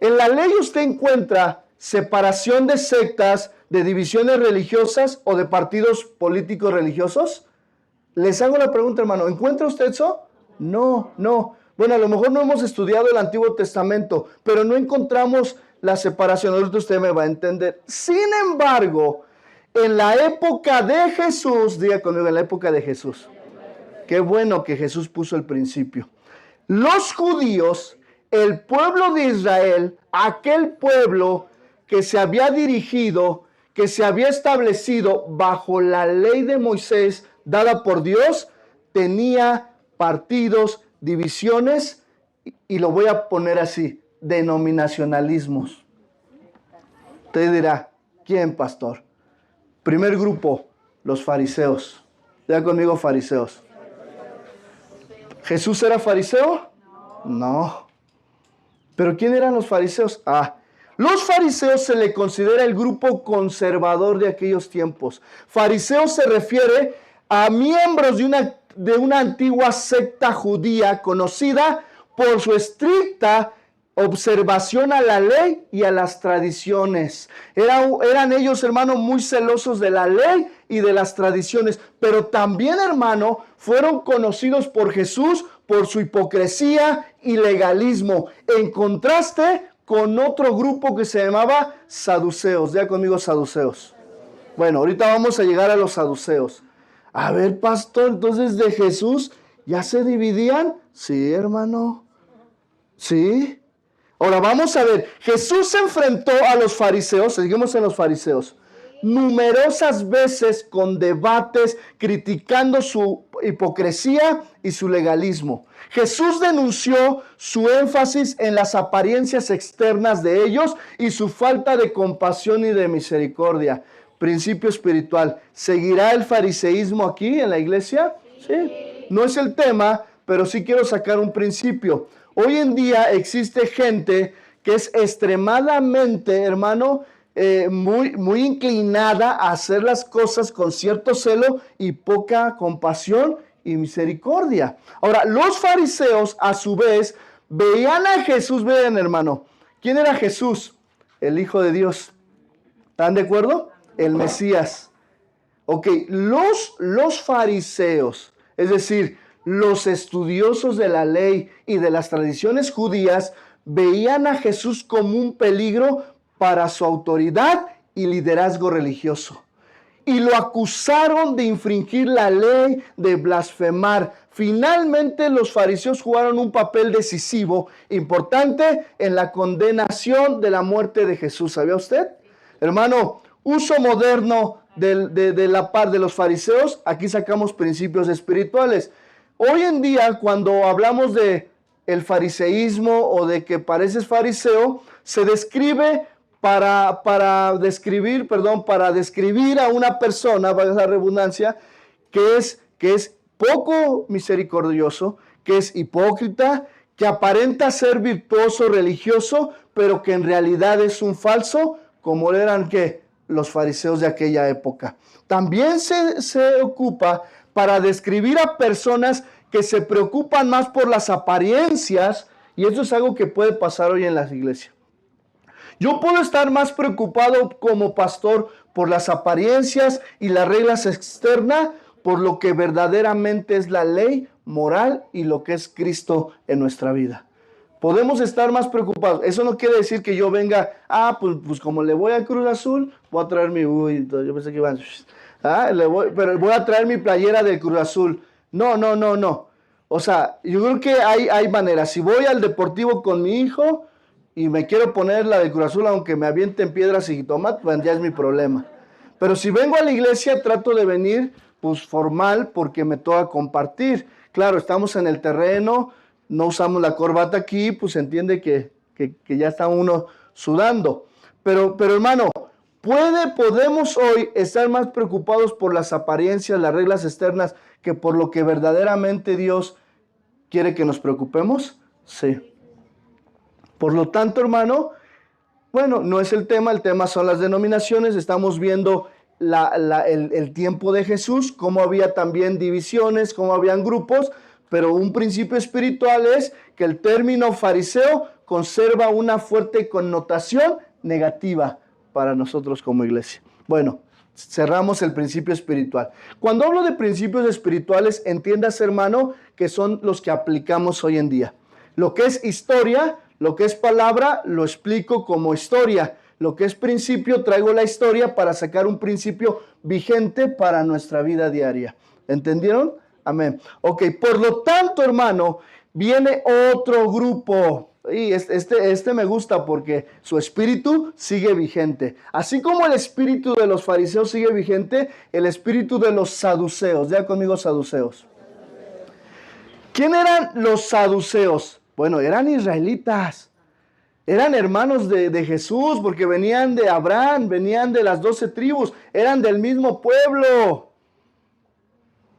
En la ley usted encuentra separación de sectas, de divisiones religiosas o de partidos políticos religiosos. Les hago la pregunta, hermano, ¿encuentra usted eso? No. Bueno, a lo mejor no hemos estudiado el Antiguo Testamento, pero no encontramos la separación. Ahorita usted me va a entender. Sin embargo, en la época de Jesús, diga conmigo, en la época de Jesús. Qué bueno que Jesús puso el principio. Los judíos, el pueblo de Israel, aquel pueblo que se había dirigido, que se había establecido bajo la ley de Moisés dada por Dios, tenía partidos, divisiones, y lo voy a poner así, denominacionalismos. Usted dirá, ¿quién, pastor? Primer grupo, los fariseos. Ya conmigo, fariseos. ¿Jesús era fariseo? No. ¿Pero quién eran los fariseos? Los fariseos se le considera el grupo conservador de aquellos tiempos. Fariseo se refiere a miembros de una antigua secta judía conocida por su estricta observación a la ley y a las tradiciones. Eran ellos, hermano, muy celosos de la ley y de las tradiciones, pero también, hermano, fueron conocidos por Jesús por su hipocresía y legalismo, en contraste con otro grupo que se llamaba saduceos. Ya conmigo, saduceos. Bueno, ahorita vamos a llegar a los saduceos. A ver, pastor, entonces de Jesús ya se dividían. Sí, hermano. Sí. Ahora vamos a ver. Jesús se enfrentó a los fariseos, seguimos en los fariseos, numerosas veces con debates, criticando su hipocresía y su legalismo. Jesús denunció su énfasis en las apariencias externas de ellos y su falta de compasión y de misericordia. Principio espiritual. ¿Seguirá el fariseísmo aquí en la iglesia? Sí. No es el tema, pero sí quiero sacar un principio. Hoy en día existe gente que es extremadamente, hermano, muy inclinada a hacer las cosas con cierto celo y poca compasión y misericordia. Ahora, los fariseos, a su vez, veían a Jesús. Vean, hermano, ¿quién era Jesús? El Hijo de Dios. ¿Están de acuerdo? El Mesías. Ok, los fariseos, es decir, los estudiosos de la ley y de las tradiciones judías, veían a Jesús como un peligro para su autoridad y liderazgo religioso. Y lo acusaron de infringir la ley, de blasfemar. Finalmente, los fariseos jugaron un papel decisivo, importante, en la condenación de la muerte de Jesús. ¿Sabía usted? Hermano, uso moderno de la par de los fariseos, aquí sacamos principios espirituales. Hoy en día, cuando hablamos de el fariseísmo o de que pareces fariseo, se describe para describir a una persona, valga la redundancia, que es poco misericordioso, que es hipócrita, que aparenta ser virtuoso religioso, pero que en realidad es un falso, como eran ¿qué? Los fariseos de aquella época. También se ocupa para describir a personas que se preocupan más por las apariencias, y eso es algo que puede pasar hoy en las iglesias. Yo puedo estar más preocupado como pastor por las apariencias y las reglas externas, por lo que verdaderamente es la ley moral y lo que es Cristo en nuestra vida. Podemos estar más preocupados. Eso no quiere decir que yo venga, pues como le voy a Cruz Azul, voy a traer mi, yo pensé que iban, pero voy a traer mi playera de Cruz Azul. No. O sea, yo creo que hay maneras. Si voy al deportivo con mi hijo y me quiero poner la de Cruz Azul, aunque me avienten piedras y tomate, pues ya es mi problema. Pero si vengo a la iglesia, trato de venir pues formal porque me toca compartir. Claro, estamos en el terreno, no usamos la corbata aquí, pues se entiende que ya está uno sudando. Pero hermano, podemos hoy estar más preocupados por las apariencias, las reglas externas, que por lo que verdaderamente Dios quiere que nos preocupemos. Sí. Por lo tanto, hermano, bueno, no es el tema son las denominaciones. Estamos viendo el tiempo de Jesús, cómo había también divisiones, cómo habían grupos, pero un principio espiritual es que el término fariseo conserva una fuerte connotación negativa para nosotros como iglesia. Bueno, cerramos el principio espiritual. Cuando hablo de principios espirituales, entiendas, hermano, que son los que aplicamos hoy en día. Lo que es historia, lo que es palabra, lo explico como historia. Lo que es principio, traigo la historia para sacar un principio vigente para nuestra vida diaria. ¿Entendieron? Amén. Ok, por lo tanto, hermano, viene otro grupo. Y este me gusta porque su espíritu sigue vigente. Así como el espíritu de los fariseos sigue vigente, el espíritu de los saduceos. Ya conmigo, saduceos. ¿Quién eran los saduceos? Bueno, eran israelitas. Eran hermanos de Jesús porque venían de Abraham, venían de las 12 tribus, eran del mismo pueblo.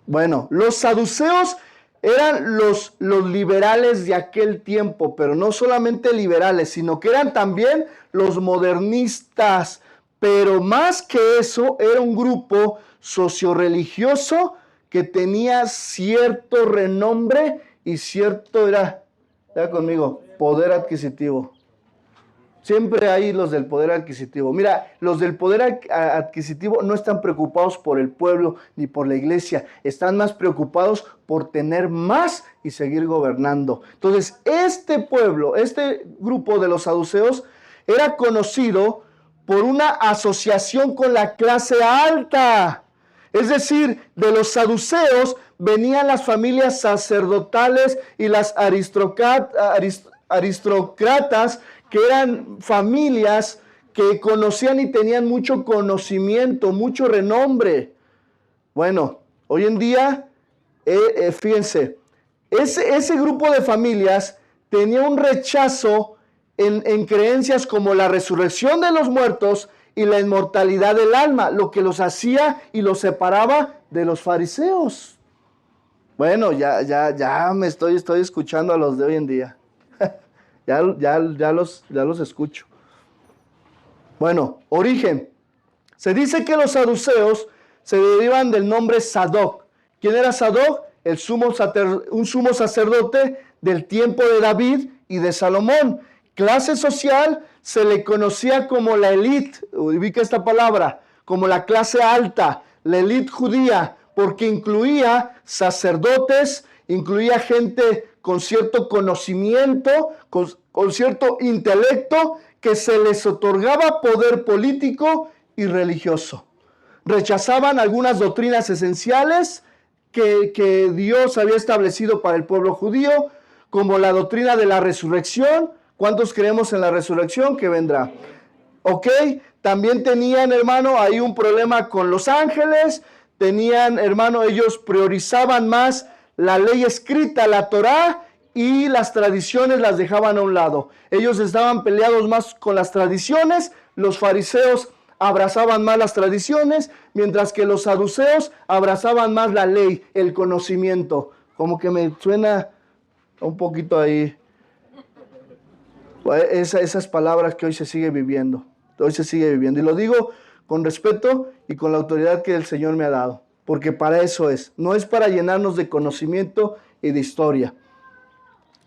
Bueno, los saduceos eran los liberales de aquel tiempo, pero no solamente liberales, sino que eran también los modernistas. Pero más que eso, era un grupo socioreligioso que tenía cierto renombre y cierto, ya conmigo, poder adquisitivo. Siempre hay los del poder adquisitivo. Mira, los del poder adquisitivo no están preocupados por el pueblo ni por la iglesia. Están más preocupados por tener más y seguir gobernando. Entonces, este pueblo, este grupo de los saduceos, era conocido por una asociación con la clase alta. Es decir, de los saduceos venían las familias sacerdotales y las aristócratas, que eran familias que conocían y tenían mucho conocimiento, mucho renombre. Bueno, hoy en día, fíjense, ese grupo de familias tenía un rechazo en creencias como la resurrección de los muertos y la inmortalidad del alma, lo que los hacía y los separaba de los fariseos. Bueno, ya me estoy escuchando a los de hoy en día. Ya los escucho. Bueno, origen. Se dice que los saduceos se derivan del nombre Sadoc. ¿Quién era Sadoc? Un sumo sacerdote del tiempo de David y de Salomón. Clase social, se le conocía como la élite, ubica esta palabra, como la clase alta, la élite judía, porque incluía sacerdotes, incluía gente con cierto conocimiento, con cierto intelecto, que se les otorgaba poder político y religioso. Rechazaban algunas doctrinas esenciales que Dios había establecido para el pueblo judío, como la doctrina de la resurrección. ¿Cuántos creemos en la resurrección que vendrá? Ok, también tenían, hermano, ahí un problema con los ángeles. Tenían, hermano, ellos priorizaban más la ley escrita, la Torá, y las tradiciones las dejaban a un lado. Ellos estaban peleados más con las tradiciones, los fariseos abrazaban más las tradiciones, mientras que los saduceos abrazaban más la ley, el conocimiento. Como que me suena un poquito ahí esas palabras que hoy se sigue viviendo. Hoy se sigue viviendo. Y lo digo con respeto y con la autoridad que el Señor me ha dado. Porque para eso es. No es para llenarnos de conocimiento y de historia,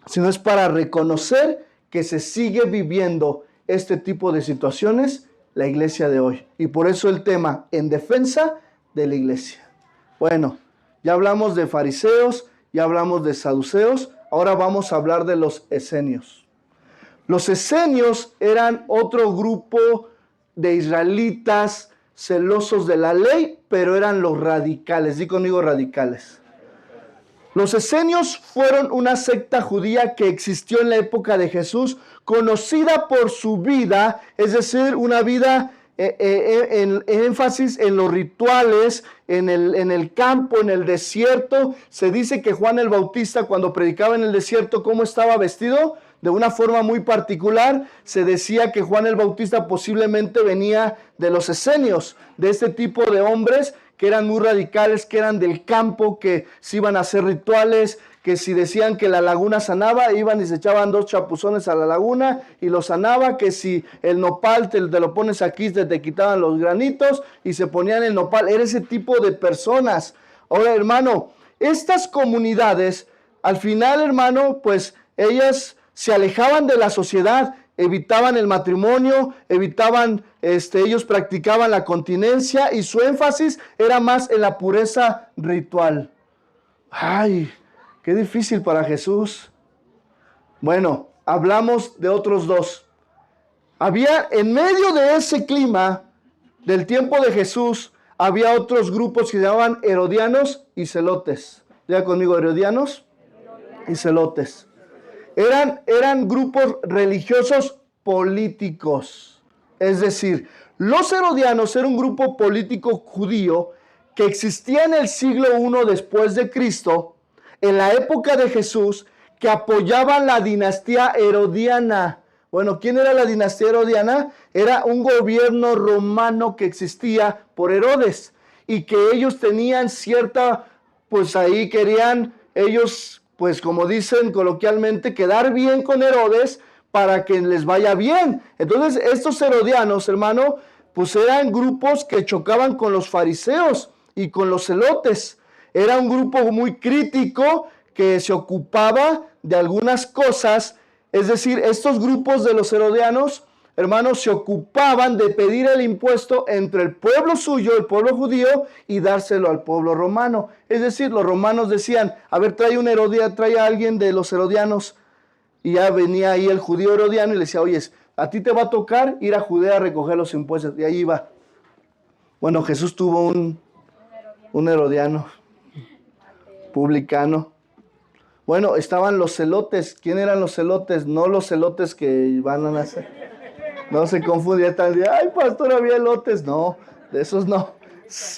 sino es para reconocer que se sigue viviendo este tipo de situaciones la iglesia de hoy. Y por eso el tema, en defensa de la iglesia. Bueno, ya hablamos de fariseos, ya hablamos de saduceos, ahora vamos a hablar de los esenios. Los esenios eran otro grupo de israelitas celosos de la ley, pero eran los radicales. Di conmigo radicales. Los esenios fueron una secta judía que existió en la época de Jesús, conocida por su vida, es decir, una vida en énfasis en los rituales, en el campo, en el desierto. Se dice que Juan el Bautista, cuando predicaba en el desierto, ¿cómo estaba vestido? De una forma muy particular. Se decía que Juan el Bautista posiblemente venía de los esenios, de este tipo de hombres que eran muy radicales, que eran del campo, que se iban a hacer rituales, que si decían que la laguna sanaba, iban y se echaban 2 chapuzones a la laguna y lo sanaba, que si el nopal te lo pones aquí, te quitaban los granitos y se ponían el nopal. Era ese tipo de personas. Ahora, hermano, estas comunidades, al final, hermano, pues ellas se alejaban de la sociedad, evitaban el matrimonio, ellos practicaban la continencia y su énfasis era más en la pureza ritual. Ay, qué difícil para Jesús. Bueno, hablamos de otros dos. Había, en medio de ese clima del tiempo de Jesús, había otros grupos que se llamaban herodianos y celotes. Ya conmigo, herodianos y celotes. Eran grupos religiosos políticos. Es decir, los herodianos eran un grupo político judío que existía en el siglo I después de Cristo, en la época de Jesús, que apoyaban la dinastía herodiana. Bueno, ¿quién era la dinastía herodiana? Era un gobierno romano que existía por Herodes y que ellos tenían cierta, pues ahí querían ellos, pues como dicen coloquialmente, quedar bien con Herodes para que les vaya bien. Entonces estos herodianos, hermano, pues eran grupos que chocaban con los fariseos y con los celotes. Era un grupo muy crítico que se ocupaba de algunas cosas. Es decir, estos grupos de los herodianos, hermanos, se ocupaban de pedir el impuesto entre el pueblo suyo, el pueblo judío, y dárselo al pueblo romano. Es decir, los romanos decían, a ver, trae a alguien de los herodianos. Y ya venía ahí el judío herodiano y le decía, oye, a ti te va a tocar ir a Judea a recoger los impuestos. Y ahí iba. Bueno, Jesús tuvo un herodiano, publicano. Bueno, estaban los celotes. ¿Quién eran los celotes? No los celotes que van a nacer. No se confundía tal día. Ay, pastor, había elotes. No, de esos no.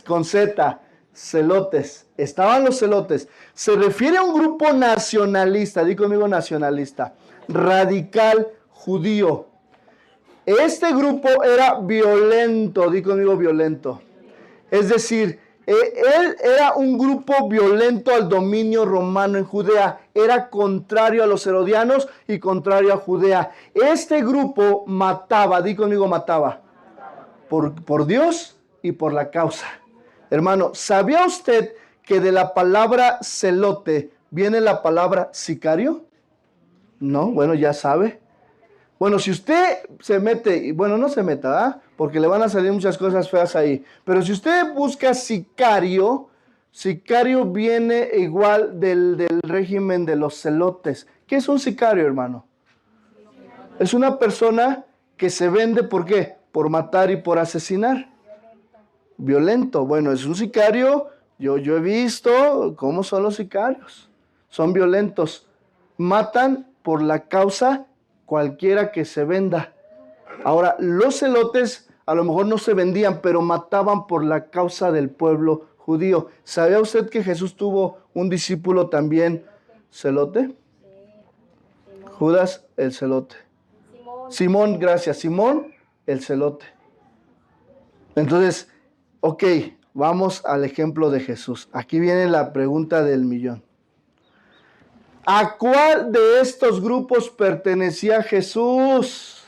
Con Z, celotes. Estaban los celotes. Se refiere a un grupo nacionalista. Di conmigo nacionalista. Radical judío. Este grupo era violento. Di conmigo violento. Es decir, él era un grupo violento al dominio romano en Judea. Era contrario a los herodianos y contrario a Judea. Este grupo mataba, di conmigo mataba, por Dios y por la causa. Hermano, ¿sabía usted que de la palabra celote viene la palabra sicario? No, bueno, ya sabe. Bueno, si usted se mete, bueno, no se meta, ¿ah? Porque le van a salir muchas cosas feas ahí. Pero si usted busca sicario, sicario viene igual del régimen de los celotes. ¿Qué es un sicario, hermano? Es una persona que se vende, ¿por qué? Por matar y por asesinar. Violento. Bueno, es un sicario. Yo he visto cómo son los sicarios. Son violentos. Matan por la causa cualquiera que se venda. Ahora, los celotes a lo mejor no se vendían, pero mataban por la causa del pueblo judío. ¿Sabía usted que Jesús tuvo un discípulo también celote? Judas el celote. Simón, gracias. Simón el celote. Entonces, ok, vamos al ejemplo de Jesús. Aquí viene la pregunta del millón. ¿A cuál de estos grupos pertenecía Jesús?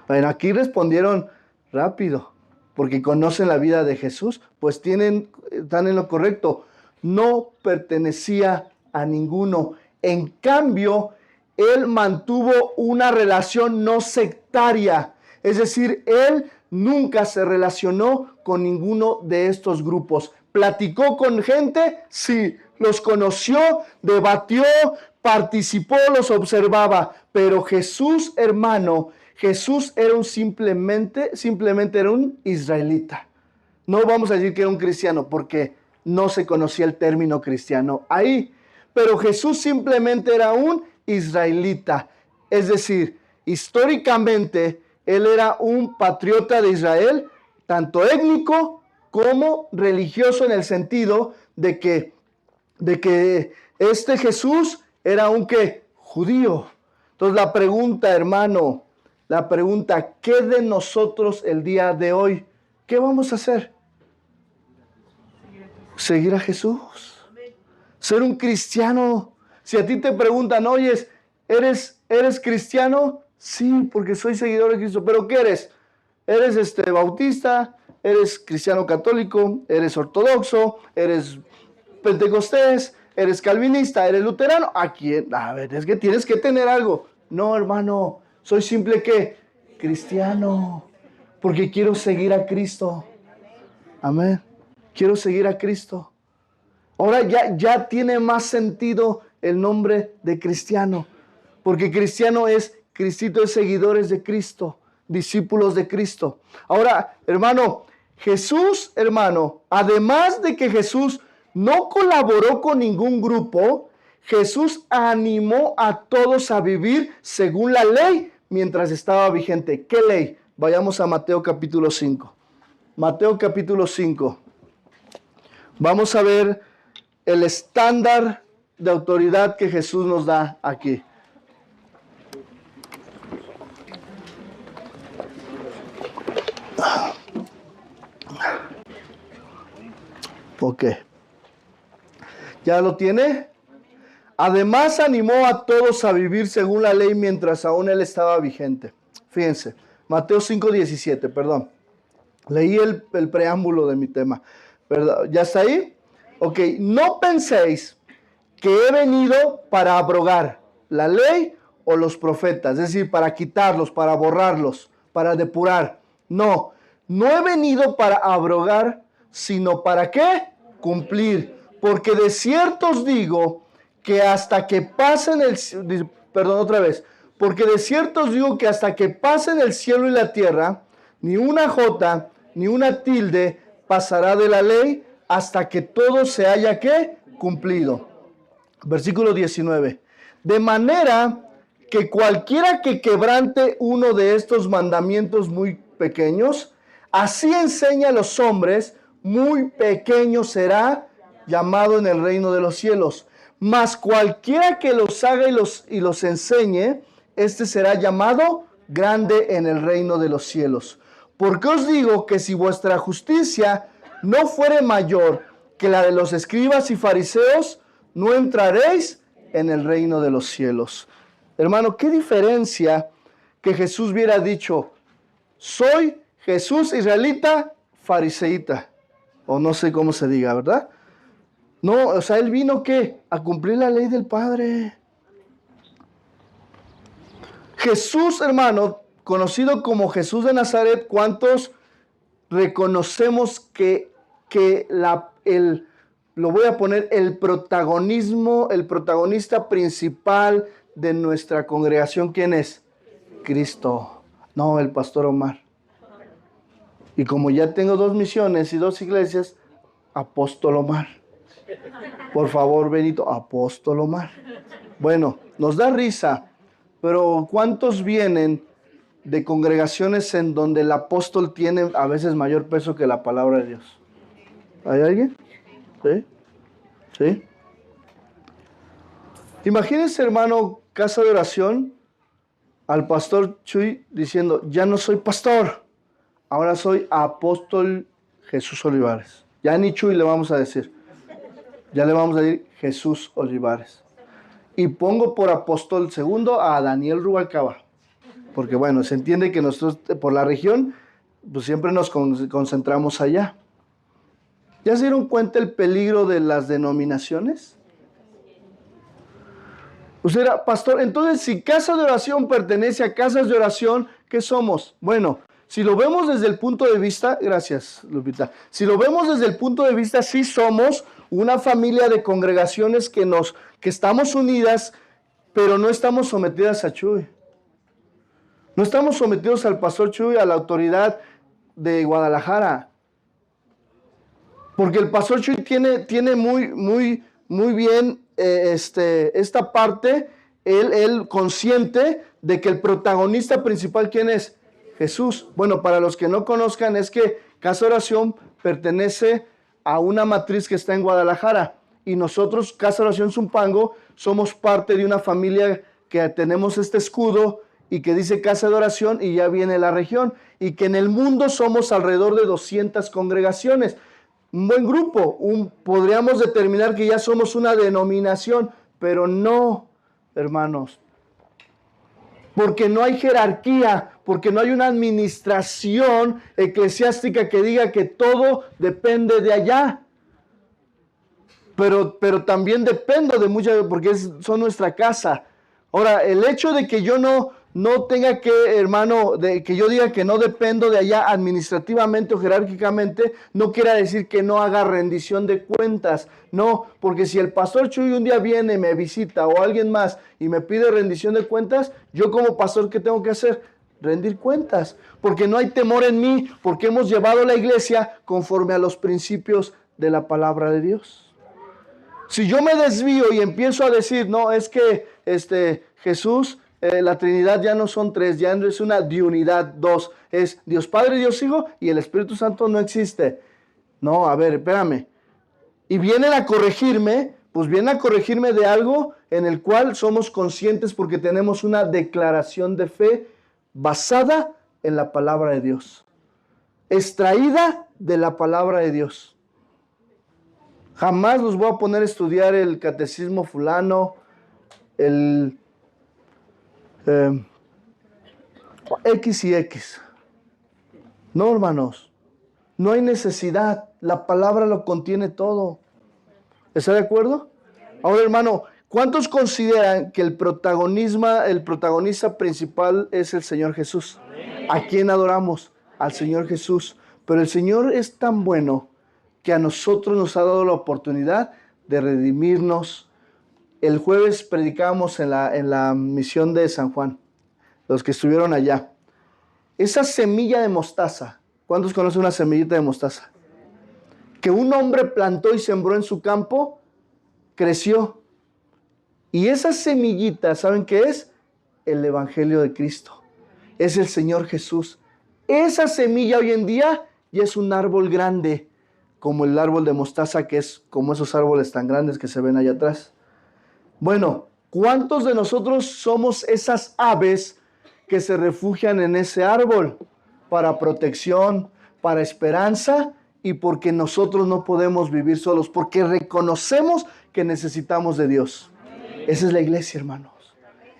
Bueno, aquí respondieron rápido, porque conocen la vida de Jesús, pues están en lo correcto. No pertenecía a ninguno. En cambio, él mantuvo una relación no sectaria. Es decir, él nunca se relacionó con ninguno de estos grupos. ¿Platicó con gente? Sí. Los conoció, debatió, participó, los observaba. Pero Jesús, hermano, Jesús era simplemente era un israelita. No vamos a decir que era un cristiano porque no se conocía el término cristiano ahí. Pero Jesús simplemente era un israelita. Es decir, históricamente él era un patriota de Israel, tanto étnico como religioso, en el sentido de que este Jesús era un ¿qué? Judío. Entonces la pregunta, hermano, ¿qué de nosotros el día de hoy? ¿Qué vamos a hacer? Seguir a Jesús. Ser un cristiano. Si a ti te preguntan, oye, ¿eres cristiano? Sí, porque soy seguidor de Cristo. ¿Pero qué eres? ¿Eres bautista? ¿Eres cristiano católico? ¿Eres ortodoxo? ¿Eres pentecostés? ¿Eres calvinista? ¿Eres luterano? ¿A quién? A ver, es que tienes que tener algo. No, hermano, soy simple ¿qué? Cristiano. Porque quiero seguir a Cristo. Amén. Quiero seguir a Cristo. Ahora ya tiene más sentido el nombre de cristiano. Porque cristiano es, Cristito es seguidores de Cristo, discípulos de Cristo. Ahora, hermano, Jesús, hermano, además de que Jesús no colaboró con ningún grupo, Jesús animó a todos a vivir según la ley mientras estaba vigente. ¿Qué ley? Vayamos a Mateo capítulo 5. Mateo capítulo 5. Vamos a ver el estándar de autoridad que Jesús nos da aquí. Ok. ¿Ya lo tiene? Además animó a todos a vivir según la ley mientras aún él estaba vigente. Fíjense, Mateo 5:17, perdón. Leí el preámbulo de mi tema. ¿Verdad? ¿Ya está ahí? Ok, no penséis que he venido para abrogar la ley o los profetas, es decir, para quitarlos, para borrarlos, para depurar. No, no he venido para abrogar, sino para ¿qué? Cumplir. Porque de cierto os digo que hasta que pasen porque de cierto os digo que hasta que pasen el cielo y la tierra, ni una jota, ni una tilde pasará de la ley hasta que todo se haya ¿qué? Cumplido. Versículo 19. De manera que cualquiera que quebrante uno de estos mandamientos muy pequeños, así enseña a los hombres, muy pequeño será llamado en el reino de los cielos. Mas cualquiera que los haga y los enseñe, este será llamado grande en el reino de los cielos. Porque os digo que si vuestra justicia no fuere mayor que la de los escribas y fariseos, no entraréis en el reino de los cielos. Hermano, ¿qué diferencia que Jesús hubiera dicho, soy Jesús israelita, fariseíta? O no sé cómo se diga, ¿verdad? No, o sea, él vino ¿qué? A cumplir la ley del Padre. Jesús, hermano, conocido como Jesús de Nazaret, ¿cuántos reconocemos que lo voy a poner, el protagonista principal de nuestra congregación, ¿quién es? Cristo, no el pastor Omar. Y como ya tengo 2 misiones y 2 iglesias, apóstol Omar. Por favor, Benito, apóstol Omar. Bueno, nos da risa, pero ¿cuántos vienen de congregaciones en donde el apóstol tiene a veces mayor peso que la palabra de Dios? ¿Hay alguien? ¿Sí? ¿Sí? Imagínense, hermano, casa de oración, al pastor Chuy diciendo, ya no soy pastor, ahora soy apóstol Jesús Olivares. Ya ni Chuy le vamos a decir. Ya le vamos a decir Jesús Olivares. Y pongo por apóstol segundo a Daniel Rubalcaba. Porque bueno, se entiende que nosotros por la región, pues siempre nos concentramos allá. ¿Ya se dieron cuenta el peligro de las denominaciones? Usted era pastor, entonces si casa de oración pertenece a casas de oración, ¿qué somos? Bueno, si lo vemos desde el punto de vista, gracias Lupita, si lo vemos desde el punto de vista, sí somos una familia de congregaciones que estamos unidas, pero no estamos sometidas a Chuy. No estamos sometidos al pastor Chuy, a la autoridad de Guadalajara. Porque el pastor Chuy tiene muy bien esta parte, él consciente de que el protagonista principal, ¿quién es? Jesús. Bueno, para los que no conozcan, es que Casa Oración pertenece a una matriz que está en Guadalajara. Y nosotros, Casa Oración Zumpango, somos parte de una familia que tenemos este escudo y que dice Casa de Oración y ya viene la región. Y que en el mundo somos alrededor de 200 congregaciones. Un buen grupo, podríamos determinar que ya somos una denominación, pero no, hermanos, porque no hay jerarquía, porque no hay una administración eclesiástica que diga que todo depende de allá, pero también dependo de muchas, porque son nuestra casa. Ahora, el hecho de que yo no tenga que, hermano, de que yo diga que no dependo de allá administrativamente o jerárquicamente, no quiere decir que no haga rendición de cuentas. No, porque si el pastor Chuy un día viene, me visita o alguien más y me pide rendición de cuentas, yo como pastor, ¿qué tengo que hacer? Rendir cuentas. Porque no hay temor en mí, porque hemos llevado la iglesia conforme a los principios de la palabra de Dios. Si yo me desvío y empiezo a decir, no, es que Jesús, la Trinidad ya no son tres, ya no es una diunidad, dos, es Dios Padre, Dios Hijo y el Espíritu Santo no existe. No, a ver, espérame. Y vienen a corregirme, pues vienen a corregirme de algo en el cual somos conscientes porque tenemos una declaración de fe basada en la palabra de Dios, extraída de la palabra de Dios. Jamás los voy a poner a estudiar el catecismo fulano, el X y X. No, hermanos, no hay necesidad. La palabra lo contiene todo. ¿Está de acuerdo? Ahora, hermano, ¿cuántos consideran que el protagonista principal es el Señor Jesús? ¿A quién adoramos? Al Señor Jesús. Pero el Señor es tan bueno que a nosotros nos ha dado la oportunidad de redimirnos. El jueves predicábamos en la misión de San Juan, los que estuvieron allá. Esa semilla de mostaza, ¿cuántos conocen una semillita de mostaza? Que un hombre plantó y sembró en su campo, creció. Y esa semillita, ¿saben qué es? El Evangelio de Cristo. Es el Señor Jesús. Esa semilla hoy en día ya es un árbol grande, como el árbol de mostaza, que es como esos árboles tan grandes que se ven allá atrás. Bueno, ¿cuántos de nosotros somos esas aves que se refugian en ese árbol para protección, para esperanza y porque nosotros no podemos vivir solos, porque reconocemos que necesitamos de Dios? Esa es la iglesia, hermanos.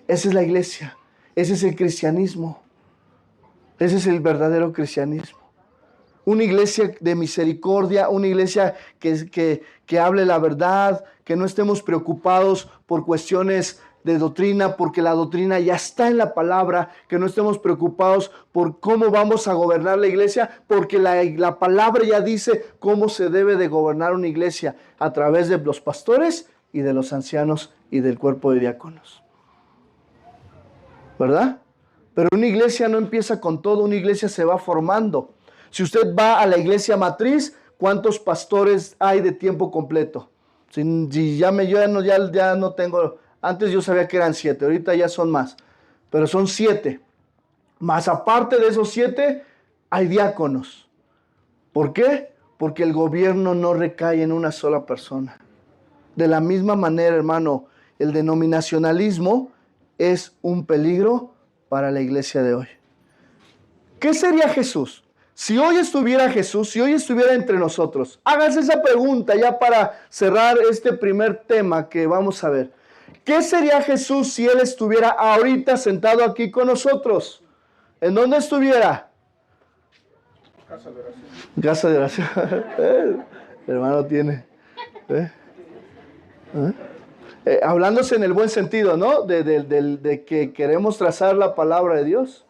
Esa es la iglesia. Ese es el cristianismo. Ese es el verdadero cristianismo. Una iglesia de misericordia, una iglesia que hable la verdad, que no estemos preocupados por cuestiones de doctrina, porque la doctrina ya está en la palabra, que no estemos preocupados por cómo vamos a gobernar la iglesia, porque la palabra ya dice cómo se debe de gobernar una iglesia a través de los pastores y de los ancianos y del cuerpo de diáconos. ¿Verdad? Pero una iglesia no empieza con todo, una iglesia se va formando. Si usted va a la iglesia matriz, ¿cuántos pastores hay de tiempo completo? Si ya no tengo, antes yo sabía que eran 7, ahorita ya son más, pero son 7. Más aparte de esos 7, hay diáconos. ¿Por qué? Porque el gobierno no recae en una sola persona. De la misma manera, hermano, el denominacionalismo es un peligro para la iglesia de hoy. ¿Qué sería Jesús? Si hoy estuviera Jesús, si hoy estuviera entre nosotros, hágase esa pregunta ya para cerrar este primer tema que vamos a ver. ¿Qué sería Jesús si Él estuviera ahorita sentado aquí con nosotros? ¿En dónde estuviera? Casa de oración. El hermano tiene. Hablándose en el buen sentido, ¿no? De que queremos trazar la palabra de Dios.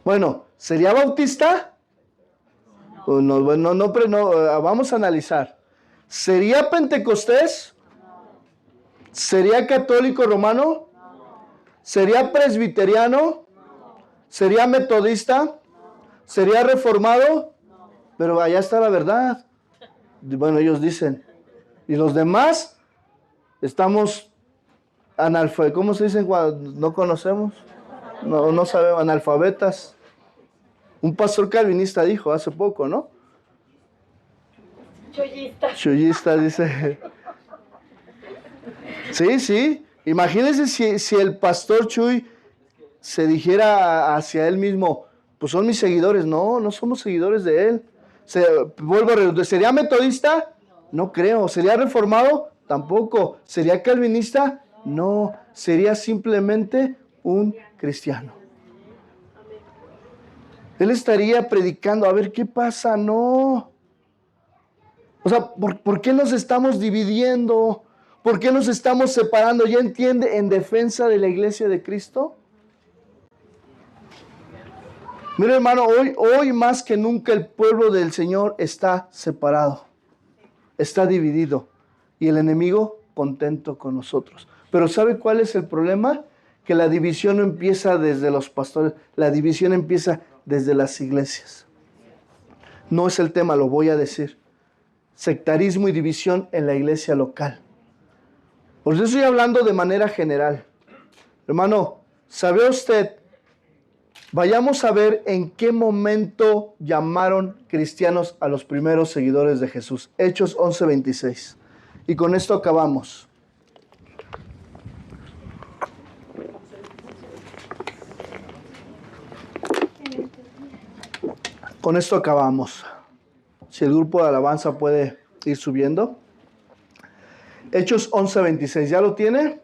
Bueno, ¿sería bautista? No, vamos a analizar. ¿Sería pentecostés? ¿Sería católico romano? ¿Sería presbiteriano? ¿Sería metodista? ¿Sería reformado? Pero allá está la verdad. Bueno, ellos dicen. ¿Y los demás? Estamos ¿cómo se dicen cuando no conocemos? No sabemos, analfabetas. Un pastor calvinista dijo hace poco, ¿no? Chuyista, dice. Sí. Imagínense si el pastor Chuy se dijera hacia él mismo, pues son mis seguidores. No somos seguidores de él. Vuelvo a repetir, ¿sería metodista? No creo. ¿Sería reformado? Tampoco. ¿Sería calvinista? No. Sería simplemente un cristiano. Él estaría predicando, a ver qué pasa. No. O sea, ¿por qué nos estamos dividiendo? ¿Por qué nos estamos separando? ¿Ya entiende? En defensa de la iglesia de Cristo. Mira, hermano, hoy más que nunca el pueblo del Señor está separado, está dividido y el enemigo contento con nosotros. Pero ¿sabe cuál es el problema? Que la división no empieza desde los pastores, la división empieza desde las iglesias. No es el tema, lo voy a decir. Sectarismo y división en la iglesia local. Por eso estoy hablando de manera general. Hermano, ¿sabe usted? Vayamos a ver en qué momento llamaron cristianos a los primeros seguidores de Jesús. Hechos 11:26. Y con esto acabamos. Con esto acabamos. Si el grupo de alabanza puede ir subiendo. Hechos 11:26. ¿Ya lo tiene?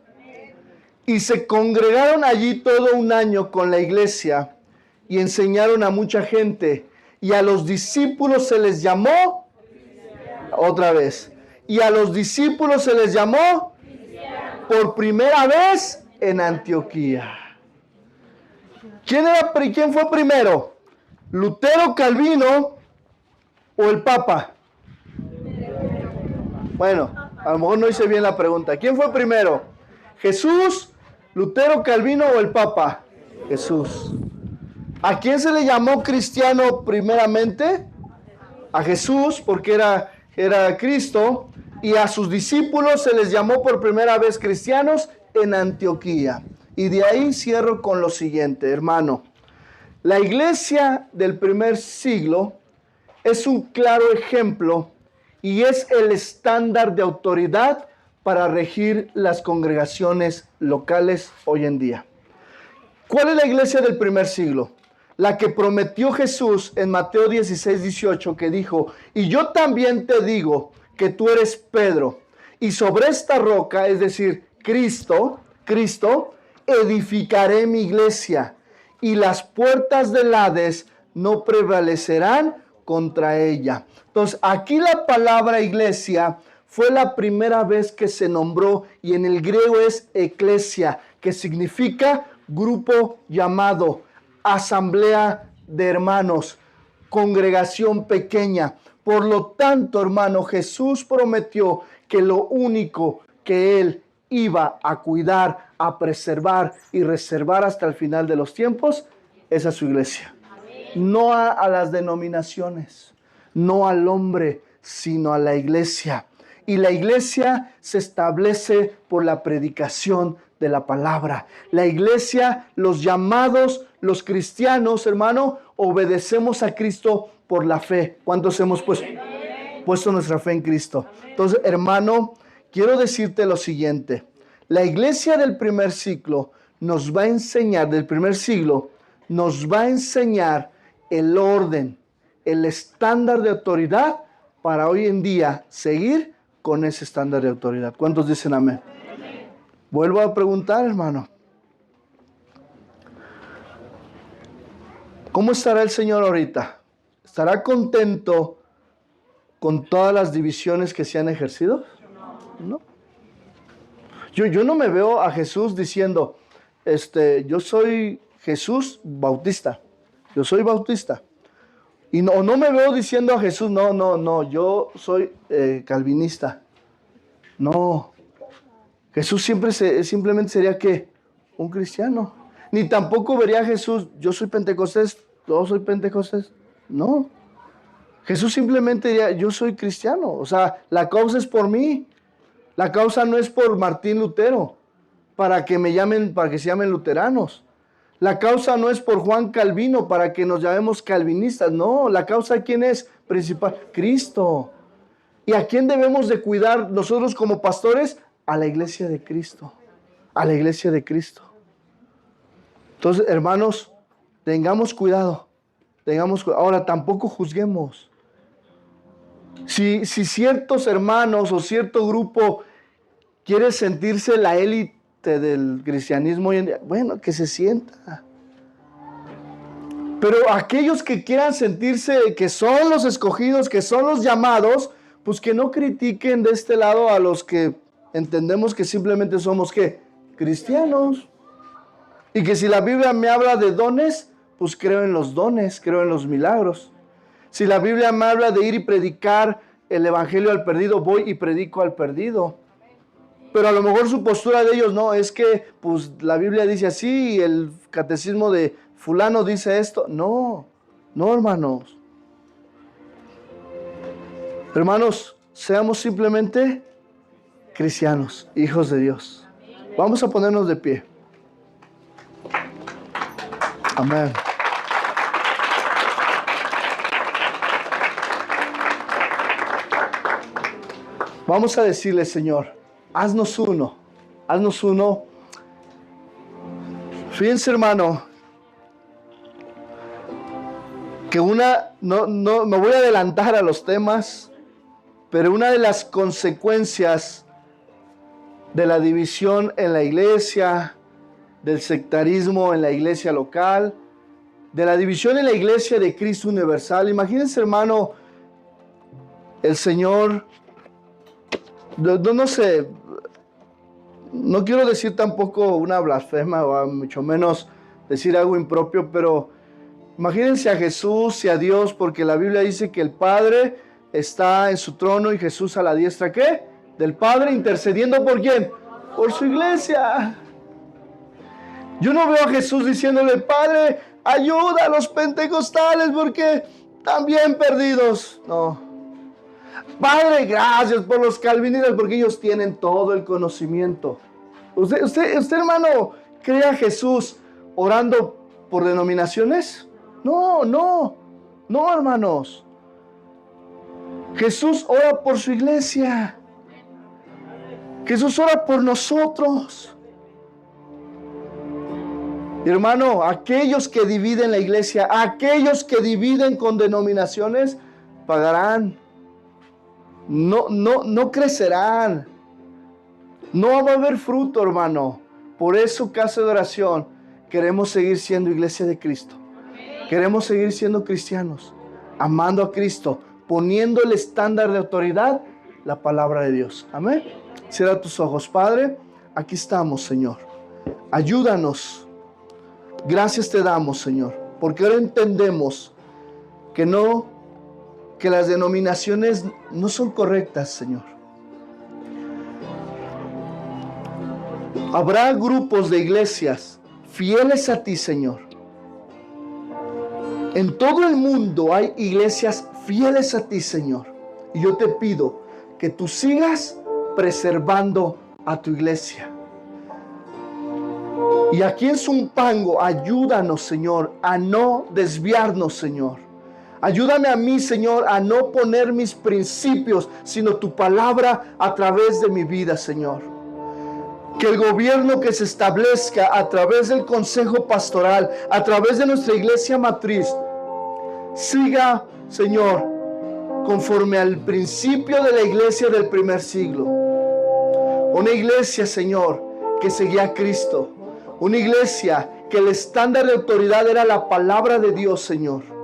Y se congregaron allí todo un año con la iglesia y enseñaron a mucha gente. Y a los discípulos se les llamó, otra vez, y a los discípulos se les llamó por primera vez en Antioquía. ¿Quién fue primero? ¿Lutero, Calvino o el Papa? Bueno, a lo mejor no hice bien la pregunta. ¿Quién fue primero? ¿Jesús, Lutero, Calvino o el Papa? Jesús. ¿A quién se le llamó cristiano primeramente? A Jesús, porque era Cristo, y a sus discípulos se les llamó por primera vez cristianos en Antioquía. Y de ahí cierro con lo siguiente, hermano. La iglesia del primer siglo es un claro ejemplo y es el estándar de autoridad para regir las congregaciones locales hoy en día. ¿Cuál es la iglesia del primer siglo? La que prometió Jesús en Mateo 16:18, que dijo: y yo también te digo que tú eres Pedro, y sobre esta roca, es decir, Cristo, edificaré mi iglesia, y las puertas del Hades no prevalecerán contra ella. Entonces, aquí la palabra iglesia fue la primera vez que se nombró, y en el griego es eclesia, que significa grupo llamado, asamblea de hermanos, congregación pequeña. Por lo tanto, hermano, Jesús prometió que lo único que Él iba a cuidar, a preservar y reservar hasta el final de los tiempos es a su iglesia. No a las denominaciones, no al hombre, sino a la iglesia. Y la iglesia se establece por la predicación de la palabra. La iglesia, los llamados, los cristianos, hermano, obedecemos a Cristo por la fe. ¿Cuántos hemos puesto nuestra fe en Cristo? Entonces, hermano, quiero decirte lo siguiente. La iglesia del primer siglo nos va a enseñar, nos va a enseñar el orden, el estándar de autoridad para hoy en día seguir con ese estándar de autoridad. ¿Cuántos dicen amén? Vuelvo a preguntar, hermano. ¿Cómo estará el Señor ahorita? ¿Estará contento con todas las divisiones que se han ejercido? No. Yo no me veo a Jesús diciendo, yo soy Jesús Bautista. Yo soy Bautista. Y no me veo diciendo a Jesús, no, yo soy calvinista. No. Jesús simplemente sería ¿qué? Un cristiano. Ni tampoco vería a Jesús, yo soy pentecostés, yo soy pentecostés. No. Jesús simplemente diría, yo soy cristiano. O sea, la causa es por mí. La causa no es por Martín Lutero, para que se llamen luteranos. La causa no es por Juan Calvino, para que nos llamemos calvinistas. No, la causa ¿quién es? Principal, Cristo. ¿Y a quién debemos de cuidar nosotros como pastores? A la iglesia de Cristo. A la iglesia de Cristo. Entonces, hermanos, tengamos cuidado. Ahora, tampoco juzguemos. Si ciertos hermanos o cierto grupo quiere sentirse la élite del cristianismo hoy en día, bueno, que se sienta. Pero aquellos que quieran sentirse que son los escogidos, que son los llamados, pues que no critiquen de este lado a los que entendemos que simplemente somos ¿qué? Cristianos. Y que si la Biblia me habla de dones, pues creo en los dones, creo en los milagros. Si la Biblia me habla de ir y predicar el evangelio al perdido, voy y predico al perdido. Pero a lo mejor su postura de ellos no, es que pues la Biblia dice así y el catecismo de fulano dice esto. No, hermanos. Hermanos, seamos simplemente cristianos, hijos de Dios. Vamos a ponernos de pie. Amén. Vamos a decirle, Señor, haznos uno. Fíjense, hermano, que no me voy a adelantar a los temas, pero una de las consecuencias de la división en la iglesia, del sectarismo en la iglesia local, de la división en la iglesia de Cristo Universal. Imagínense, hermano, el Señor, no sé, no quiero decir tampoco una blasfema o mucho menos decir algo impropio, pero imagínense a Jesús y a Dios, porque la Biblia dice que el Padre está en su trono y Jesús a la diestra, ¿qué? Del Padre, intercediendo ¿por quién? Por su iglesia. Yo no veo a Jesús diciéndole, Padre, ayuda a los pentecostales porque están bien perdidos. No. Padre, gracias por los calvinistas porque ellos tienen todo el conocimiento. ¿Usted, hermano, cree a Jesús orando por denominaciones? No, hermanos. Jesús ora por su iglesia. Jesús ora por nosotros. Hermano, aquellos que dividen la iglesia, aquellos que dividen con denominaciones, pagarán. No crecerán. No va a haber fruto, hermano. Por eso, casa de oración, queremos seguir siendo iglesia de Cristo. Queremos seguir siendo cristianos, amando a Cristo, poniendo el estándar de autoridad, la palabra de Dios. Amén. Cierra tus ojos, Padre. Aquí estamos, Señor. Ayúdanos. Gracias te damos, Señor, porque ahora entendemos que las denominaciones no son correctas, Señor. Habrá grupos de iglesias fieles a ti, Señor. En todo el mundo hay iglesias fieles a ti, Señor. Y yo te pido que tú sigas preservando a tu iglesia. Y aquí en Zumpango, ayúdanos, Señor, a no desviarnos, Señor. Ayúdame a mí, Señor, a no poner mis principios, sino tu palabra a través de mi vida, Señor. Que el gobierno que se establezca a través del consejo pastoral, a través de nuestra iglesia matriz, siga, Señor, conforme al principio de la iglesia del primer siglo. Una iglesia, Señor, que seguía a Cristo. Una iglesia que el estándar de autoridad era la palabra de Dios, Señor.